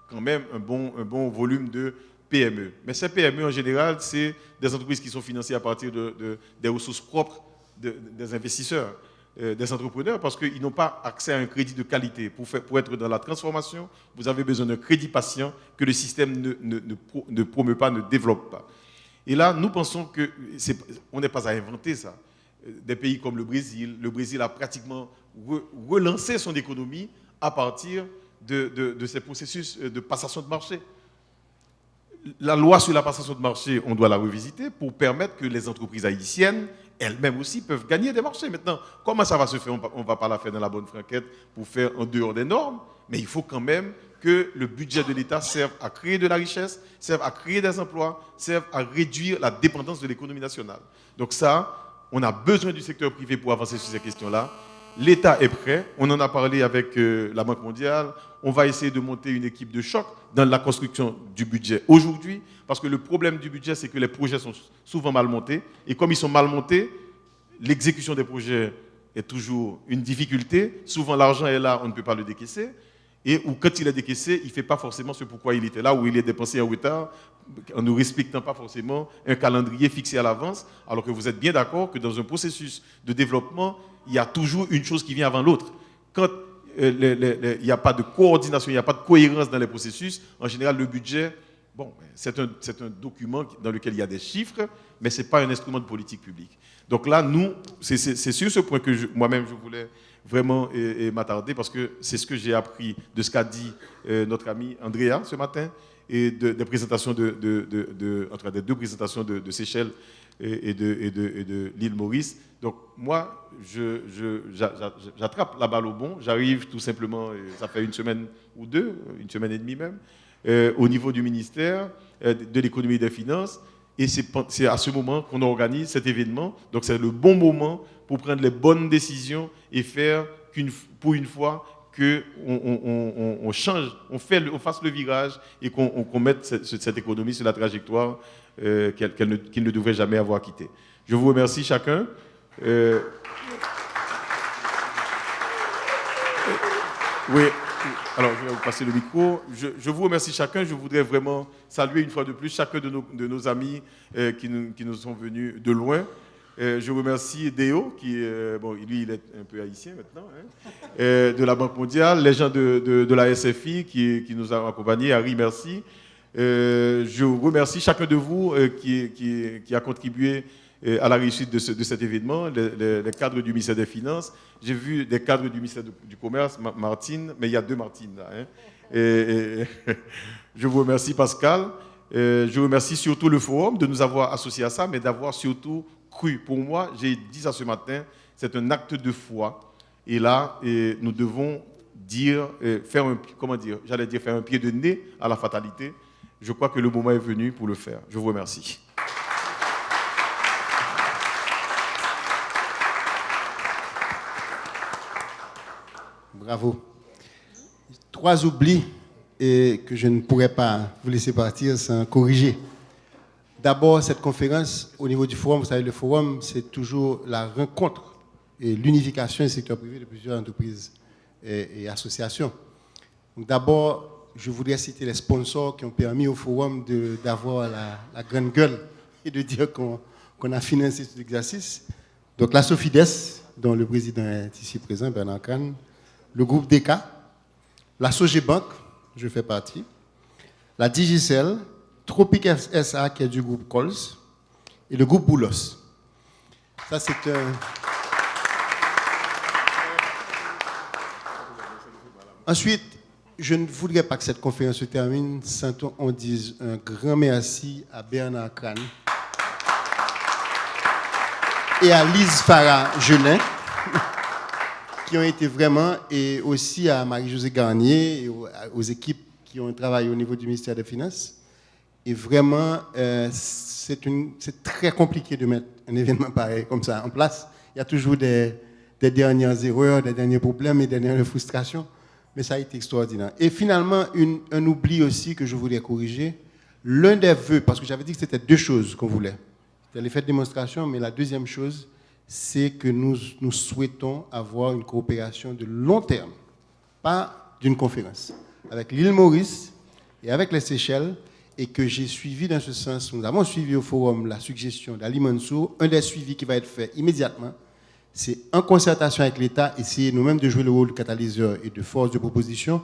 S6: quand même un bon volume de PME. Mais ces PME, en général, c'est des entreprises qui sont financées à partir des ressources propres des investisseurs, des entrepreneurs, parce qu'ils n'ont pas accès à un crédit de qualité. Pour être dans la transformation, vous avez besoin d'un crédit patient que le système ne promeut pas, ne développe pas. Et là, nous pensons qu'on n'est pas à inventer ça. Des pays comme le Brésil a pratiquement relancé son économie à partir de ces processus de passation de marché. La loi sur la passation de marché, on doit la revisiter pour permettre que les entreprises haïtiennes elles-mêmes aussi peuvent gagner des marchés. Maintenant, comment ça va se faire? On ne va pas la faire dans la bonne franquette pour faire en dehors des normes, mais il faut quand même que le budget de l'État serve à créer de la richesse, serve à créer des emplois, serve à réduire la dépendance de l'économie nationale. Donc ça, on a besoin du secteur privé pour avancer sur ces questions-là. L'État est prêt, on en a parlé avec la Banque mondiale, on va essayer de monter une équipe de choc dans la construction du budget aujourd'hui, parce que le problème du budget, c'est que les projets sont souvent mal montés, et comme ils sont mal montés, l'exécution des projets est toujours une difficulté, souvent l'argent est là, on ne peut pas le décaisser, et ou quand il est décaissé, il ne fait pas forcément ce pourquoi il était là, ou il est dépensé en retard, en ne respectant pas forcément un calendrier fixé à l'avance, alors que vous êtes bien d'accord que dans un processus de développement, il y a toujours une chose qui vient avant l'autre. Quand il n'y a pas de coordination, il n'y a pas de cohérence dans les processus, en général, le budget Bon, c'est un document dans lequel il y a des chiffres, mais ce n'est pas un instrument de politique publique. Donc là, nous, c'est sur ce point que moi-même, je voulais vraiment m'attarder, parce que c'est ce que j'ai appris de ce qu'a dit notre ami Andrea ce matin, et des présentations entre les deux présentations de Seychelles et de l'île Maurice. Donc moi, j'attrape la balle au bon, j'arrive tout simplement, ça fait une semaine ou deux, une semaine et demie même, au niveau du ministère de l'économie et des finances, et c'est à ce moment qu'on organise cet événement. Donc c'est le bon moment pour prendre les bonnes décisions et faire pour une fois qu'on change, on fasse le virage et qu'on mette cette économie sur la trajectoire qu'il ne devrait jamais avoir quittée. Je vous remercie chacun. Oui, alors je vais vous passer le micro. Je vous remercie chacun. Je voudrais vraiment saluer une fois de plus chacun de nos amis qui nous sont venus de loin. Je remercie Déo, lui il est un peu haïtien maintenant, de la Banque mondiale, les gens de la SFI qui nous ont accompagnés. Harry, merci. Je remercie chacun de vous qui a contribué à la réussite de cet événement, les cadres du ministère des Finances. J'ai vu des cadres du ministère du Commerce, Martine, mais il y a deux Martines là. Je vous remercie Pascal. Je remercie surtout le Forum de nous avoir associés à ça, mais d'avoir surtout cru. Pour moi, j'ai dit ça ce matin, c'est un acte de foi. Et là, nous devons faire un pied de nez à la fatalité. Je crois que le moment est venu pour le faire. Je vous remercie.
S5: Bravo. 3 oublis que je ne pourrais pas vous laisser partir sans corriger. D'abord, cette conférence, au niveau du forum, vous savez, le forum, c'est toujours la rencontre et l'unification du secteur privé de plusieurs entreprises et associations. Donc, d'abord, je voudrais citer les sponsors qui ont permis au forum d'avoir la grande gueule et de dire qu'on a financé cet exercice. Donc, la Sofides, dont le président est ici présent, Bernard Kahn, le groupe DK, la Sogebank, je fais partie, la Digicel, Tropic SA, qui est du groupe Cols, et le groupe Boulos. Ça, c'est un... Ensuite, je ne voudrais pas que cette conférence se termine sans qu'on dise un grand merci à Bernard Kahn et à Lise Farah-Gelin, qui ont été vraiment, et aussi à Marie-Josée Garnier et aux équipes qui ont travaillé au niveau du ministère des Finances. Et vraiment, c'est très compliqué de mettre un événement pareil comme ça en place. Il y a toujours des dernières erreurs, des derniers problèmes et des dernières frustrations. Mais ça a été extraordinaire. Et finalement, un oubli aussi que je voulais corriger. L'un des vœux, parce que j'avais dit que c'était 2 choses qu'on voulait. C'était l'effet de démonstration, mais la deuxième chose, c'est que nous souhaitons avoir une coopération de long terme, pas d'une conférence, avec l'île Maurice et avec les Seychelles, et que j'ai suivi dans ce sens. Nous avons suivi au forum la suggestion d'Ali Mansour. Un des suivis qui va être fait immédiatement, c'est en concertation avec l'État, essayer nous-mêmes de jouer le rôle de catalyseur et de force de proposition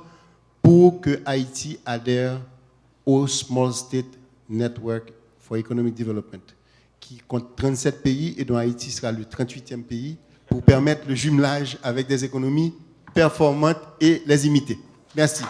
S5: pour que Haïti adhère au Small State Network for Economic Development, qui compte 37 pays et dont Haïti sera le 38e pays, pour permettre le jumelage avec des économies performantes et les imiter. Merci.